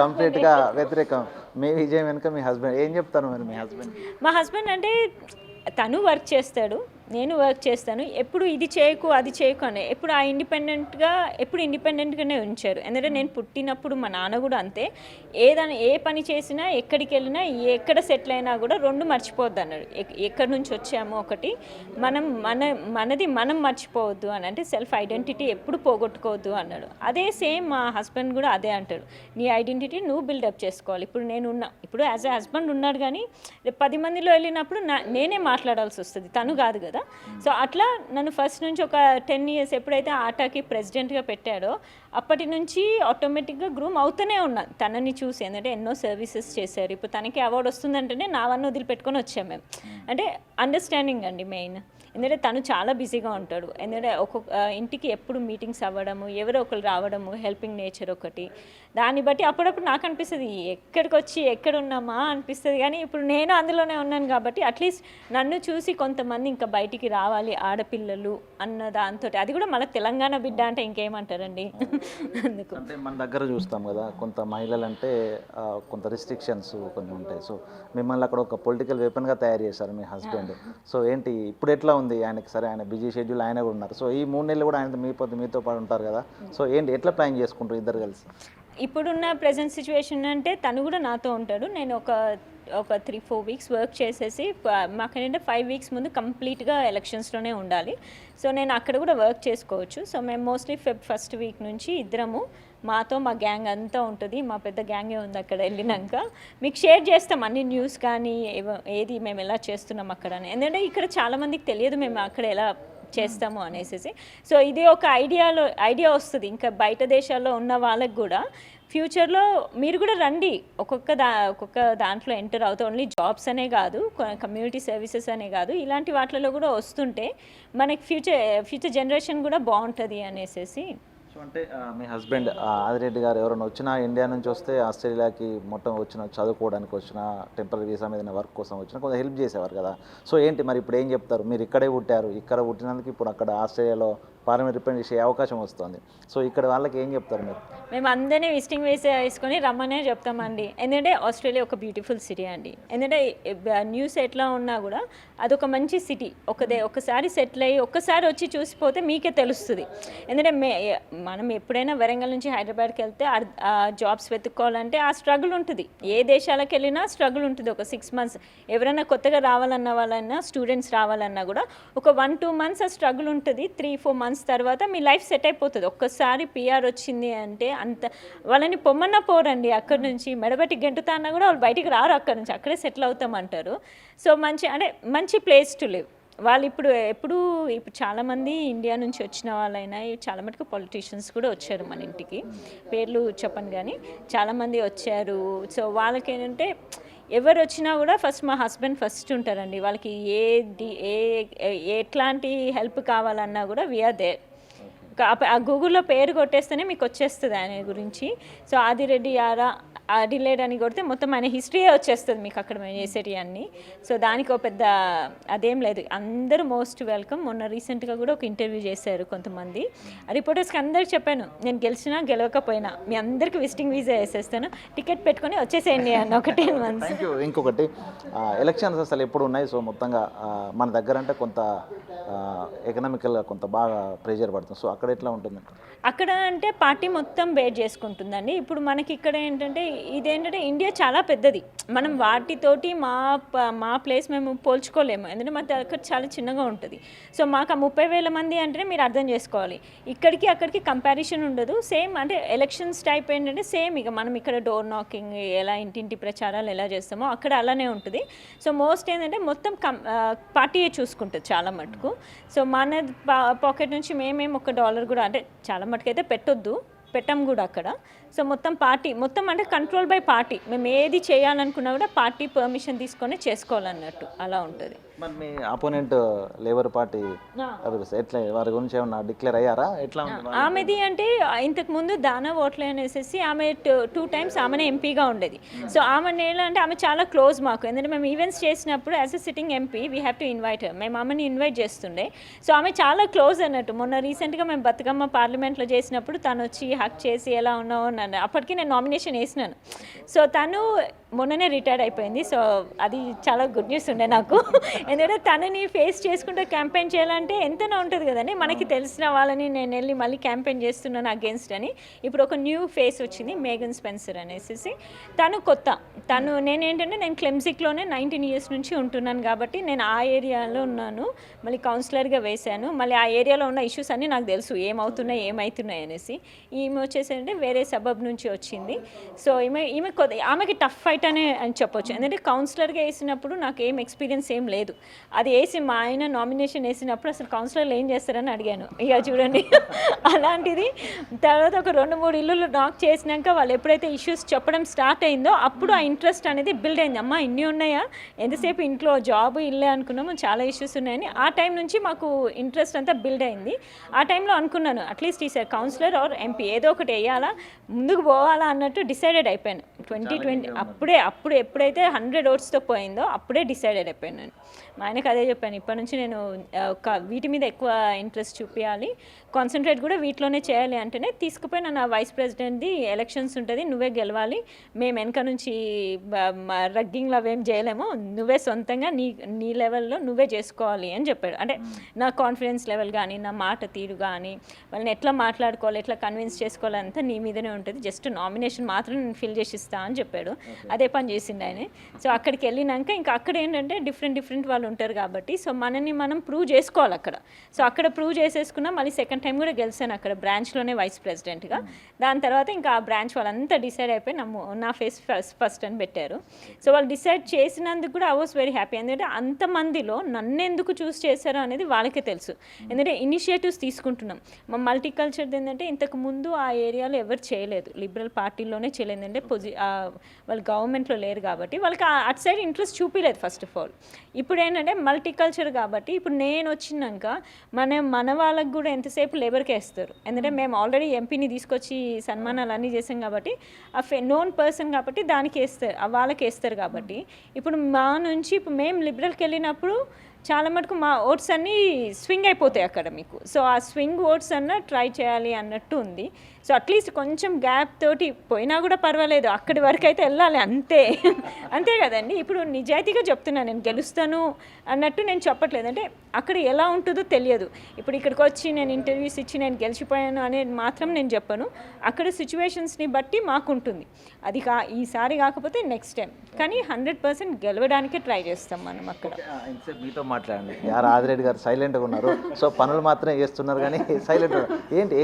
కంప్లీట్గా వ్యతిరేకం, మీ విజయం వెనుక మీ హస్బెండ్. ఏం చెప్తారు మరి మీ హస్బెండ్? మా హస్బెండ్ అంటే తను వర్క్ చేస్తాడు, నేను వర్క్ చేస్తాను. ఎప్పుడు ఇది చేయకు అది చేయకు అని ఎప్పుడు ఇండిపెండెంట్గానే ఉంచారు. ఎందుకంటే నేను పుట్టినప్పుడు మా నాన్న కూడా అంతే, ఏ పని చేసినా ఎక్కడికి వెళ్ళినా ఎక్కడ సెటిల్ అయినా కూడా 2 మర్చిపోవద్దు అన్నాడు. ఎక్కడి నుంచి వచ్చామో ఒకటి, మనది మనం మర్చిపోవద్దు అని, అంటే సెల్ఫ్ ఐడెంటిటీ ఎప్పుడు పోగొట్టుకోవద్దు అన్నాడు. అదే సేమ్ మా హస్బెండ్ కూడా అదే అంటాడు, నీ ఐడెంటిటీ నువ్వు బిల్డప్ చేసుకోవాలి. ఇప్పుడు యాజ్ ఎ హస్బెండ్ ఉన్నాడు, కానీ 10 మందిలో వెళ్ళినప్పుడు నేనే మాట్లాడాల్సి వస్తుంది, తను కాదు కదా. సో అట్లా నన్ను ఫస్ట్ నుంచి ఒక 10 years ఎప్పుడైతే ఆటాకి ప్రెసిడెంట్గా పెట్టాడో అప్పటి నుంచి ఆటోమేటిక్గా గ్రూమ్ అవుతూనే ఉన్నాను తనని చూసి. ఎందుకంటే ఎన్నో సర్వీసెస్ చేశారు. ఇప్పుడు తనకి అవార్డు వస్తుందంటేనే నావన్నీ వదిలిపెట్టుకొని వచ్చాము మేము. అంటే అండర్స్టాండింగ్ అండి మెయిన్. ఎందుకంటే తను చాలా బిజీగా ఉంటాడు. ఎందుకంటే ఒక్కొక్క ఇంటికి ఎప్పుడు మీటింగ్స్ అవ్వడము, ఎవరో ఒకరు రావడము, హెల్పింగ్ నేచర్ ఒకటి. దాన్ని బట్టి అప్పుడప్పుడు నాకు అనిపిస్తుంది, ఎక్కడికి వచ్చి ఎక్కడున్నామా అనిపిస్తుంది. కానీ ఇప్పుడు నేను అందులోనే ఉన్నాను కాబట్టి అట్లీస్ట్ నన్ను చూసి కొంతమంది ఇంకా బయటికి రావాలి ఆడపిల్లలు అన్న దాంతో, అది కూడా మన తెలంగాణ బిడ్డ అంటే ఇంకేమంటారండి. అందుకు అంటే మన దగ్గర చూస్తాం కదా, కొంత మహిళలు అంటే కొంత రిస్ట్రిక్షన్స్ కొన్ని ఉంటాయి. సో మిమ్మల్ని అక్కడ ఒక పొలిటికల్ వెపన్గా తయారు చేశారు మీ హస్బెండ్. సో ఏంటి ఇప్పుడు ఎట్లా ఉంది ఆయనకి? సరే ఆయన బిజీ షెడ్యూల్, ఆయన కూడా ఉన్నారు. సో ఈ 3 నెలలు కూడా ఆయన మీతో పాటు ఉంటారు కదా. సో ఏంటి ఎట్లా ప్లాన్ చేసుకుంటారు ఇద్దరు కలిసి? ఇప్పుడున్న ప్రజెంట్ సిచ్యువేషన్ అంటే తను కూడా నాతో ఉంటాడు. నేను ఒక 3-4 వీక్స్ వర్క్ చేసేసి, మాకేంటంటే 5 వీక్స్ ముందు కంప్లీట్గా ఎలక్షన్స్లోనే ఉండాలి. సో నేను అక్కడ కూడా వర్క్ చేసుకోవచ్చు. సో మేము మోస్ట్లీ ఫస్ట్ వీక్ నుంచి ఇద్దరము, మాతో మా గ్యాంగ్ అంతా ఉంటుంది. మా పెద్ద గ్యాంగే ఉంది అక్కడ. వెళ్ళినాక మీకు షేర్ చేస్తాం అన్ని న్యూస్ కానీ ఏది మేము ఎలా చేస్తున్నాం అక్కడ అని. ఎందుకంటే ఇక్కడ చాలామందికి తెలియదు మేము అక్కడ ఎలా చేస్తాము అనేసి. సో ఇది ఒక ఐడియా వస్తుంది ఇంకా బయట దేశాల్లో ఉన్న వాళ్ళకి కూడా. ఫ్యూచర్లో మీరు కూడా రండి, ఒక్కొక్క దాంట్లో ఎంటర్ అవుతూ, ఓన్లీ జాబ్స్ అనే కాదు, కమ్యూనిటీ సర్వీసెస్ అనే కాదు, ఇలాంటి వాటిలో కూడా వస్తుంటే మనకి ఫ్యూచర్ జనరేషన్ కూడా బాగుంటుంది అనేసి. సో అంటే మీ హస్బెండ్ ఆదిరెడ్డి గారు ఎవరైనా వచ్చినా, ఇండియా నుంచి వస్తే ఆస్ట్రేలియాకి మొత్తం వచ్చిన చదువుకోవడానికి వచ్చిన, టెంపరీ వీసా మీద వర్క్ కోసం వచ్చినా కొంచెం హెల్ప్ చేసేవారు కదా. సో ఏంటి మరి ఇప్పుడు ఏం చెప్తారు? మీరు ఇక్కడే పుట్టారు, ఇక్కడ పుట్టినందుకు ఇప్పుడు అక్కడ ఆస్ట్రేలియాలో పార్లమెంట్ రిప్రజెంట్ చేసే అవకాశం వస్తుంది. సో ఇక్కడ వాళ్ళకి ఏం చెప్తారు మీరు? మేము అందరినీ విజిటింగ్ వేసుకొని రమ్మనే చెప్తామండి. ఎందుకంటే ఆస్ట్రేలియా ఒక బ్యూటిఫుల్ సిటీ అండి. ఎందుకంటే న్యూస్ ఎట్లా ఉన్నా కూడా అదొక మంచి సిటీ. ఒకసారి సెటిల్ అయ్యి ఒక్కసారి వచ్చి చూసిపోతే మీకే తెలుస్తుంది. ఎందుకంటే మనం ఎప్పుడైనా వరంగల్ నుంచి హైదరాబాద్కి వెళ్తే జాబ్స్ వెతుక్కోవాలంటే ఆ స్ట్రగుల్ ఉంటుంది. ఏ దేశాలకు వెళ్ళినా స్ట్రగుల్ ఉంటుంది. ఒక 6 months ఎవరైనా కొత్తగా రావాలన్న వాళ్ళన్నా స్టూడెంట్స్ రావాలన్నా కూడా ఒక 1-2 months ఆ స్ట్రగుల్ ఉంటుంది. 3-4 months తర్వాత మీ లైఫ్ సెట్ అయిపోతుంది. ఒక్కసారి పిఆర్ వచ్చింది అంటే అంత వాళ్ళని పొమ్మన్నా పోరండి. అక్కడి నుంచి మెడబెట్టి గెంటుతా అన్నా కూడా వాళ్ళు బయటికి రారు. అక్కడి నుంచి అక్కడే సెటిల్ అవుతామంటారు. సో మంచి ప్లేస్ టు లివ్. వాళ్ళు ఇప్పుడు చాలామంది ఇండియా నుంచి వచ్చిన వాళ్ళైనా చాలా మటుకు పొలిటీషియన్స్ కూడా వచ్చారు మన ఇంటికి. పేర్లు చెప్పను కానీ చాలామంది వచ్చారు. సో వాళ్ళకి ఏంటంటే ఎవరు వచ్చినా కూడా ఫస్ట్ మా హస్బెండ్ ఫస్ట్ ఉంటారండి. వాళ్ళకి ఎట్లాంటి హెల్ప్ కావాలన్నా కూడా వీఆర్ దేర్. ఆ గూగుల్లో పేరు కొట్టేస్తేనే మీకు వచ్చేస్తుంది ఆయన గురించి. సో ఆదిరెడ్డి అడిలేడ్ అని కొడితే మొత్తం ఆయన హిస్టరీయే వచ్చేస్తుంది మీకు అక్కడ మేము చేసేటి అన్నీ. సో దానికి ఒక పెద్ద అదేం లేదు, అందరూ మోస్ట్ వెల్కమ్. మొన్న రీసెంట్గా కూడా ఒక ఇంటర్వ్యూ చేశారు కొంతమంది రిపోర్టర్స్కి. అందరికి చెప్పాను, నేను గెలిచినా గెలవకపోయినా మీ అందరికీ విజిటింగ్ వీసా వేసేస్తాను, టికెట్ పెట్టుకొని వచ్చేసేయండి అన్న ఒక 10 months. ఇంకొకటి ఎలక్షన్స్ అసలు ఎప్పుడు ఉన్నాయి? సో మొత్తంగా మన దగ్గర అంటే కొంత ఎకనామికల్గా కొంత బాగా ప్రెషర్ పడుతుంది. సో అక్కడ ఎట్లా ఉంటుంది? అక్కడ అంటే పార్టీ మొత్తం బేట్ చేసుకుంటుందండి. ఇప్పుడు మనకి ఇక్కడ ఏంటంటే ఇదేంటంటే ఇండియా చాలా పెద్దది. మనం వాటితోటి మా ప్లేస్ మేము పోల్చుకోలేము. ఎందుకంటే మా దగ్గర చాలా చిన్నగా ఉంటుంది. సో మాకు 30,000 మంది అంటేనే మీరు అర్థం చేసుకోవాలి. ఇక్కడికి అక్కడికి కంపారిజన్ ఉండదు. సేమ్ అంటే ఎలక్షన్స్ టైప్ ఏంటంటే సేమ్ ఇక మనం ఇక్కడ డోర్ నాకింగ్ ఎలా ఇంటింటి ప్రచారాలు ఎలా చేస్తామో అక్కడ అలానే ఉంటుంది. సో మోస్ట్ ఏంటంటే మొత్తం పార్టీయే చూసుకుంటుంది చాలా మటుకు. సో మన పాకెట్ నుంచి మేమేం $1 కూడా అంటే చాలా మటుకైతే పెట్టం కూడా అక్కడ. సో మొత్తం పార్టీ మొత్తం అంటే కంట్రోల్ బై పార్టీ. మేము ఏది చేయాలనుకున్నా కూడా పార్టీ పర్మిషన్ తీసుకొని చేసుకోవాలన్నట్టు అలా ఉంటుంది. మరి మీ అపోనెంట్ లేబర్ పార్టీ ఎట్లా వారి గురించి ఏమన్నా డిక్లేర్ అయ్యారా? ఎట్లా ఆమెది అంటే ఇంతకు ముందు దానా ఓట్లే అనేసి ఆమె 2 times ఆమెనే ఎంపీగా ఉండేది. సో ఆమె అంటే ఆమె చాలా క్లోజ్ మాకు. ఎందుకంటే మేము ఈవెంట్స్ చేసినప్పుడు as a sitting MP we have to invite her. మేము ఆమెని ఇన్వైట్ చేస్తుండే. సో ఆమె చాలా క్లోజ్ అన్నట్టు. మొన్న రీసెంట్గా మేము బతుకమ్మ పార్లమెంట్లో చేసినప్పుడు తను వచ్చి హక్ చేసి ఎలా ఉన్నావు అన్నాను. అప్పటికి నేను నామినేషన్ వేసినాను. సో తను మొన్ననే రిటైర్డ్ అయిపోయింది. సో అది చాలా గుడ్ న్యూస్ ఉండే నాకు. ఎందుకంటే తనని ఫేస్ చేసుకుంటే క్యాంపెయిన్ చేయాలంటే ఎంతనా ఉంటుంది కదండి. మనకి తెలిసిన వాళ్ళని నేను వెళ్ళి మళ్ళీ క్యాంపెయిన్ చేస్తున్నాను అగేన్స్ట్ అని. ఇప్పుడు ఒక న్యూ ఫేస్ వచ్చింది, మేగన్ స్పెన్సర్ అనేసి. తను కొత్త. నేను క్లెమ్జిక్లోనే 19 years నుంచి ఉంటున్నాను కాబట్టి నేను ఆ ఏరియాలో ఉన్నాను. మళ్ళీ కౌన్సిలర్గా వేశాను. మళ్ళీ ఆ ఏరియాలో ఉన్న ఇష్యూస్ అన్నీ నాకు తెలుసు ఏమవుతున్నాయి అనేసి. ఈమె వచ్చేసి అంటే వేరే సబబ్ నుంచి వచ్చింది. సో ఆమెకి టఫ్ ఫైట్ అని చెప్పొచ్చు. ఎందుకంటే కౌన్సిలర్గా వేసినప్పుడు నాకు ఏం ఎక్స్పీరియన్స్ ఏం లేదు. అది వేసి మా ఆయన నామినేషన్ వేసినప్పుడు అసలు కౌన్సిలర్లు ఏం చేస్తారని అడిగాను. ఇక చూడండి అలాంటిది. తర్వాత ఒక 2-3 ఇల్లులు నాక్ చేసినాక వాళ్ళు ఎప్పుడైతే ఇష్యూస్ చెప్పడం స్టార్ట్ అయిందో అప్పుడు ఆ ఇంట్రెస్ట్ అనేది బిల్డ్ అయింది. అమ్మ ఇన్ని ఉన్నాయా, ఎంతసేపు ఇంట్లో జాబ్ ఇల్లే అనుకున్నాము, చాలా ఇష్యూస్ ఉన్నాయని. ఆ టైం నుంచి మాకు ఇంట్రెస్ట్ అంతా బిల్డ్ అయింది. ఆ టైంలో అనుకున్నాను అట్లీస్ట్ ఈసారి కౌన్సిలర్ ఆర్ ఎంపీ ఏదో ఒకటి వేయాలా, ముందుకు పోవాలా అన్నట్టు డిసైడెడ్ అయిపోయాను. 2020 అప్పుడు ఎప్పుడైతే 100 votes పోయిందో అప్పుడే డిసైడెడ్ అయిపోయాను. మా ఆయనకు అదే చెప్పాను, ఇప్పటి నుంచి నేను వీటి మీద ఎక్కువ ఇంట్రెస్ట్ చూపించాలి, కాన్సన్ట్రేట్ కూడా వీటిలోనే చేయాలి. అంటేనే తీసుకుపోయి నా వైస్ ప్రెసిడెంట్ది ఎలక్షన్స్ ఉంటుంది, నువ్వే గెలవాలి, మేము వెనక నుంచి రగ్గింగ్లో అవేం చేయలేము, నువ్వే సొంతంగా నీ లెవెల్లో నువ్వే చేసుకోవాలి అని చెప్పాడు. అంటే నా కాన్ఫిడెన్స్ లెవెల్ కానీ నా మాట తీరు కానీ వాళ్ళని ఎట్లా మాట్లాడుకోవాలి, ఎట్లా కన్విన్స్ చేసుకోవాలి అంతా నీ మీదనే ఉంటుంది, జస్ట్ నామినేషన్ మాత్రం నేను ఫిల్ చేసి ఇస్తా అని చెప్పాడు. అదే పని చేసిండు ఆయన. సో అక్కడికి వెళ్ళినాక ఇంకా అక్కడ ఏంటంటే డిఫరెంట్ వాళ్ళు ఉంటారు కాబట్టి సో మనని మనం ప్రూవ్ చేసుకోవాలి అక్కడ. సో అక్కడ ప్రూవ్ చేసేసుకున్నా మళ్ళీ సెకండ్ టైం కూడా గెలిచాను అక్కడ బ్రాంచ్లోనే వైస్ ప్రెసిడెంట్గా. దాని తర్వాత ఇంకా ఆ బ్రాంచ్ వాళ్ళంతా డిసైడ్ అయిపోయి నా ఫేస్ ఫస్ట్ అని పెట్టారు. సో వాళ్ళు డిసైడ్ చేసినందుకు కూడా ఐ వాస్ వెరీ హ్యాపీ. ఎందుకంటే అంతమందిలో నన్ను ఎందుకు చూస్ చేశారో అనేది వాళ్ళకే తెలుసు. ఎందుకంటే ఇనిషియేటివ్స్ తీసుకుంటున్నాం. మా మల్టీకల్చర్ది ఏంటంటే ఇంతకు ముందు ఆ ఏరియాలో ఎవరు చేయలేదు, లిబరల్ పార్టీలోనే చేయలేదు. అంటే వాళ్ళు గవర్నమెంట్లో లేరు కాబట్టి వాళ్ళకి అటు సైడ్ ఇంట్రెస్ట్ చూపించలేదు ఫస్ట్ ఆఫ్ ఆల్. ఇప్పుడు ఏంటంటే మల్టీకల్చర్ కాబట్టి ఇప్పుడు నేను వచ్చినాక మన వాళ్ళకి కూడా ఎంతసేపు లేబర్కే వేస్తారు. ఎందుకంటే మేము ఆల్రెడీ ఎంపీని తీసుకొచ్చి సన్మానాలు అన్నీ చేసాం కాబట్టి ఆ నోన్ పర్సన్ కాబట్టి దానికి వేస్తారు, వాళ్ళకి వేస్తారు కాబట్టి ఇప్పుడు మా నుంచి ఇప్పుడు మేము లిబరల్కి వెళ్ళినప్పుడు చాలా మటుకు మా ఓట్స్ అన్నీ స్వింగ్ అయిపోతాయి అక్కడ మీకు. సో ఆ స్వింగ్ ఓట్స్ అన్న ట్రై చేయాలి అన్నట్టు ఉంది. సో అట్లీస్ట్ కొంచెం గ్యాప్ తోటి పోయినా కూడా పర్వాలేదు, అక్కడి వరకు అయితే వెళ్ళాలి అంతే. అంతే కదండి. ఇప్పుడు నిజాయితీగా చెప్తున్నాను, నేను గెలుస్తాను అన్నట్టు నేను చెప్పట్లేదు. అంటే అక్కడ ఎలా ఉంటుందో తెలియదు. ఇప్పుడు ఇక్కడికి వచ్చి నేను ఇంటర్వ్యూస్ ఇచ్చి నేను గెలిచిపోయాను అనేది మాత్రం నేను చెప్పను. అక్కడ సిచ్యువేషన్స్ని బట్టి మాకుంటుంది. అది ఈసారి కాకపోతే నెక్స్ట్ టైం, కానీ 100% గెలవడానికే ట్రై చేస్తాం మనం అక్కడ. ఇంతసేపు మీతో మాట్లాడండి. ఆదిరెడ్డి గారు సైలెంట్గా ఉన్నారు. సో పనులు మాత్రమే చేస్తున్నారు కానీ సైలెంట్.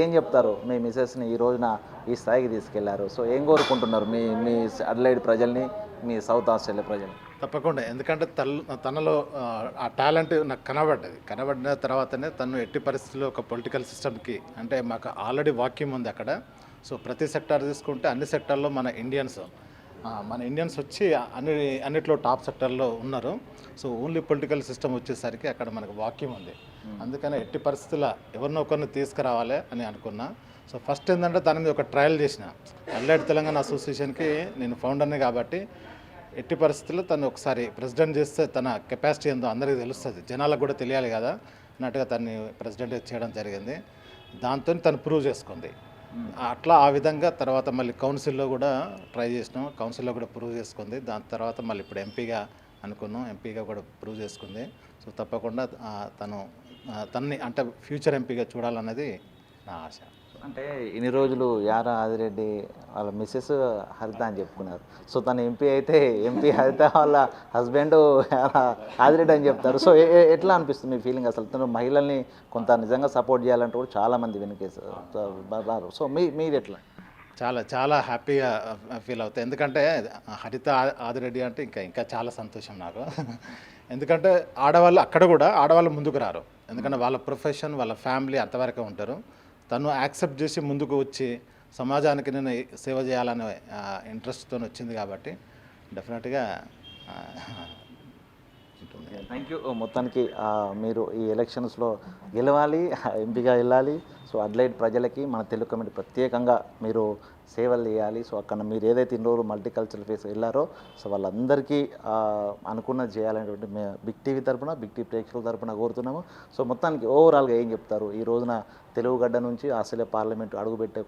ఏం చెప్తారు మీ మిసెస్ని ఈ రోజున ఈ స్థాయికి తీసుకెళ్లారు? సో ఏం కోరుకుంటున్నారు మీ మీ అడ్లైడ్ ప్రజల్ని, మీ సౌత్ ఆస్ట్రేలియా ప్రజల్ని? తప్పకుండా, ఎందుకంటే తనలో ఆ టాలెంట్ నాకు కనబడిన తర్వాతనే తను ఎట్టి పరిస్థితుల్లో ఒక పొలిటికల్ సిస్టమ్కి, అంటే మాకు ఆల్రెడీ వాక్యూమ్ ఉంది అక్కడ. సో ప్రతి సెక్టార్ తీసుకుంటే అన్ని సెక్టార్లో మన ఇండియన్స్ వచ్చి అన్నిట్లో టాప్ సెక్టార్లో ఉన్నారు. సో ఓన్లీ పొలిటికల్ సిస్టమ్ వచ్చేసరికి అక్కడ మనకు వాక్యూమ్ ఉంది. అందుకని ఎట్టి పరిస్థితుల్లో ఎవరినో ఒకరిని తీసుకురావాలి అని అనుకున్నా. సో ఫస్ట్ ఏంటంటే తన మీద ఒక ట్రయల్ చేసిన. అల్లైడ్ తెలంగాణ అసోసియేషన్కి నేను ఫౌండర్ని కాబట్టి ఎట్టి పరిస్థితుల్లో తను ఒకసారి ప్రెసిడెంట్ చేస్తే తన కెపాసిటీ ఏందో అందరికీ తెలుస్తుంది, జనాలకు కూడా తెలియాలి కదా అన్నట్టుగా తన్ని ప్రెసిడెంట్ చేయడం జరిగింది. దాంతో తను ప్రూవ్ చేసుకుంది. అట్లా ఆ విధంగా తర్వాత మళ్ళీ కౌన్సిల్లో కూడా ట్రై చేసినాం, కౌన్సిల్లో కూడా ప్రూవ్ చేసుకుంది. దాని తర్వాత మళ్ళీ ఇప్పుడు ఎంపీగా అనుకున్నాం, ఎంపీగా కూడా ప్రూవ్ చేసుకుంది. సో తప్పకుండా తన్ని అంటే ఫ్యూచర్ ఎంపీగా చూడాలన్నది నా ఆశ. అంటే ఇన్ని రోజులు యారా ఆదిరెడ్డి వాళ్ళ మిస్సెస్ హరిత అని చెప్పుకున్నారు. సో తను ఎంపీ అయితే ఎంపీ హరిత వాళ్ళ హస్బెండ్ యారా ఆదిరెడ్డి అని చెప్తారు. సో ఎట్లా అనిపిస్తుంది మీ ఫీలింగ్? అసలు తను మహిళల్ని కొంత నిజంగా సపోర్ట్ చేయాలంటే కూడా చాలామంది వెనుకేసారు. సో మీరు ఎట్లా? చాలా చాలా హ్యాపీగా ఫీల్ అవుతాయి. ఎందుకంటే హరిత ఆదిరెడ్డి అంటే ఇంకా చాలా సంతోషం నాకు. ఎందుకంటే ఆడవాళ్ళు అక్కడ కూడా ఆడవాళ్ళు ముందుకు రారు, ఎందుకంటే వాళ్ళ ప్రొఫెషన్ వాళ్ళ ఫ్యామిలీ అంతవరకే ఉంటారు. తను యాక్సెప్ట్ చేసి ముందుకు వచ్చి సమాజానికి నేను సేవ చేయాలనే ఇంట్రెస్ట్తో వచ్చింది కాబట్టి డెఫినెట్గా ఉంటుంది. Thank you. మొత్తానికి మీరు ఈ ఎలక్షన్స్లో గెలవాలి, ఎంపీగా వెళ్ళాలి. సో అడ్లైడ్ ప్రజలకి మన తెలుగు కమిటీ ప్రత్యేకంగా మీరు సేవలు చేయాలి. సో అక్కడ మీరు ఏదైతే ఇన్ని రోజులు మల్టీకల్చరల్ ఫేస్ వెళ్ళారో సో వాళ్ళందరికీ అనుకున్నది చేయాలనేటువంటి మేము బిగ్ టీవీ తరపున, బిగ్ టీవీ ప్రేక్షకుల తరపున కోరుతున్నాము. సో మొత్తానికి ఓవరాల్గా ఏం చెప్తారు? ఈ రోజున తెలుగు గడ్డ నుంచి ఆస్ట్రేలియా పార్లమెంటు అడుగుపెట్టే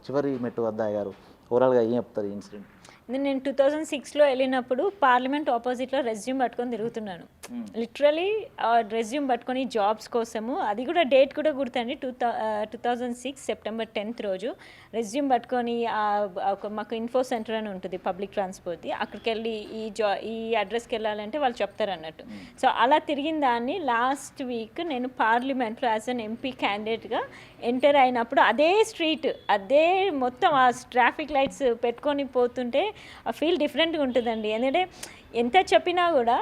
చివరి మెట్టు వద్ద అయ్యారు. ఓవరాల్గా ఏం చెప్తారు ఈ ఇన్సిడెంట్? నేను 2006లో వెళ్ళినప్పుడు పార్లమెంట్ ఆపోజిట్లో రెజ్యూమ్ పట్టుకొని తిరుగుతున్నాను. లిటరలీ రెజ్యూమ్ పట్టుకొని జాబ్స్ కోసము. అది కూడా డేట్ కూడా గుర్తండి, 2006 సెప్టెంబర్ 10th రోజు రెజ్యూమ్ పట్టుకొని మాకు ఇన్ఫో సెంటర్ అని ఉంటుంది పబ్లిక్ ట్రాన్స్పోర్ట్ది, అక్కడికి వెళ్ళి ఈ అడ్రస్కి వెళ్ళాలంటే వాళ్ళు చెప్తారు అన్నట్టు. సో అలా తిరిగిన దాన్ని లాస్ట్ వీక్ నేను పార్లమెంట్లో యాజ్ అన్ ఎంపీ క్యాండిడేట్గా ఎంటర్ అయినప్పుడు అదే స్ట్రీట్, అదే మొత్తం ఆ ట్రాఫిక్ లైట్స్ పెట్టుకొని పోతుంటే ఆ ఫీల్ డిఫరెంట్గా ఉంటుందండి. ఎందుకంటే ఎంత చెప్పినా కూడా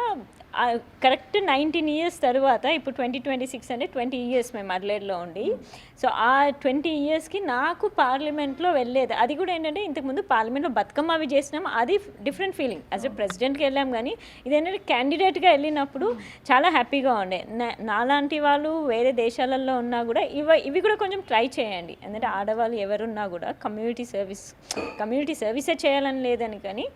కరెక్ట్ 19 years తర్వాత ఇప్పుడు 2026 అంటే 20 years మేము అడ్లైడ్లో ఉండి, సో ఆ 20 yearsకి నాకు పార్లమెంట్లో వెళ్ళేది. అది కూడా ఏంటంటే ఇంతకుముందు పార్లమెంట్లో బతుకమ్మ అవి చేసినాము, అది డిఫరెంట్ ఫీలింగ్. యాజ్ ఎ ప్రెసిడెంట్కి వెళ్ళాం, కానీ ఇదేంటంటే క్యాండిడేట్గా వెళ్ళినప్పుడు చాలా హ్యాపీగా ఉండే. నాలాంటి వాళ్ళు వేరే దేశాలలో ఉన్నా కూడా ఇవి కూడా కొంచెం ట్రై చేయండి. ఎందుకంటే ఆడవాళ్ళు ఎవరున్నా కూడా కమ్యూనిటీ సర్వీసే చేయాలని లేదని, కానీ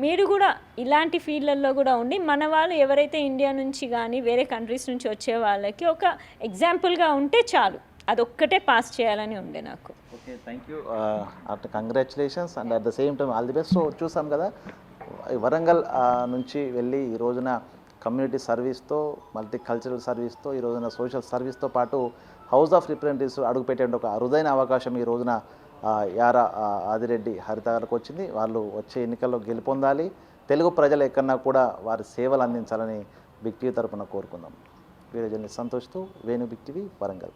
మీరు కూడా ఇలాంటి ఫీల్డ్లలో కూడా ఉండి మన వాళ్ళు ఎవరైతే ఇండియా నుంచి కానీ వేరే కంట్రీస్ నుంచి వచ్చే వాళ్ళకి ఒక ఎగ్జాంపుల్గా ఉంటే చాలు, అదొక్కటే పాస్ చేయాలని ఉండే నాకు. Okay, thank you. Congratulations and at the same time all the best. So చూసాం కదా, వరంగల్ నుంచి వెళ్ళి ఈ రోజున కమ్యూనిటీ సర్వీస్తో, మల్టీ కల్చరల్ సర్వీస్తో, ఈ రోజున సోషల్ సర్వీస్తో పాటు హౌస్ ఆఫ్ రిప్రజెంటేటివ్స్ అడుగుపెట్టే ఒక అరుదైన అవకాశం ఈ రోజున యారా ఆదిరెడ్డి హరిత గారికి వచ్చింది. వాళ్ళు వచ్చే ఎన్నికల్లో గెలుపొందాలి, తెలుగు ప్రజలు ఎక్కడన్నా కూడా వారి సేవలు అందించాలని బిగ్ టీవీ తరపున కోరుకుందాం. వీడియో జర్నలిస్ట్ సంతోష్తో వేణు, బిగ్ టీవీ, వరంగల్.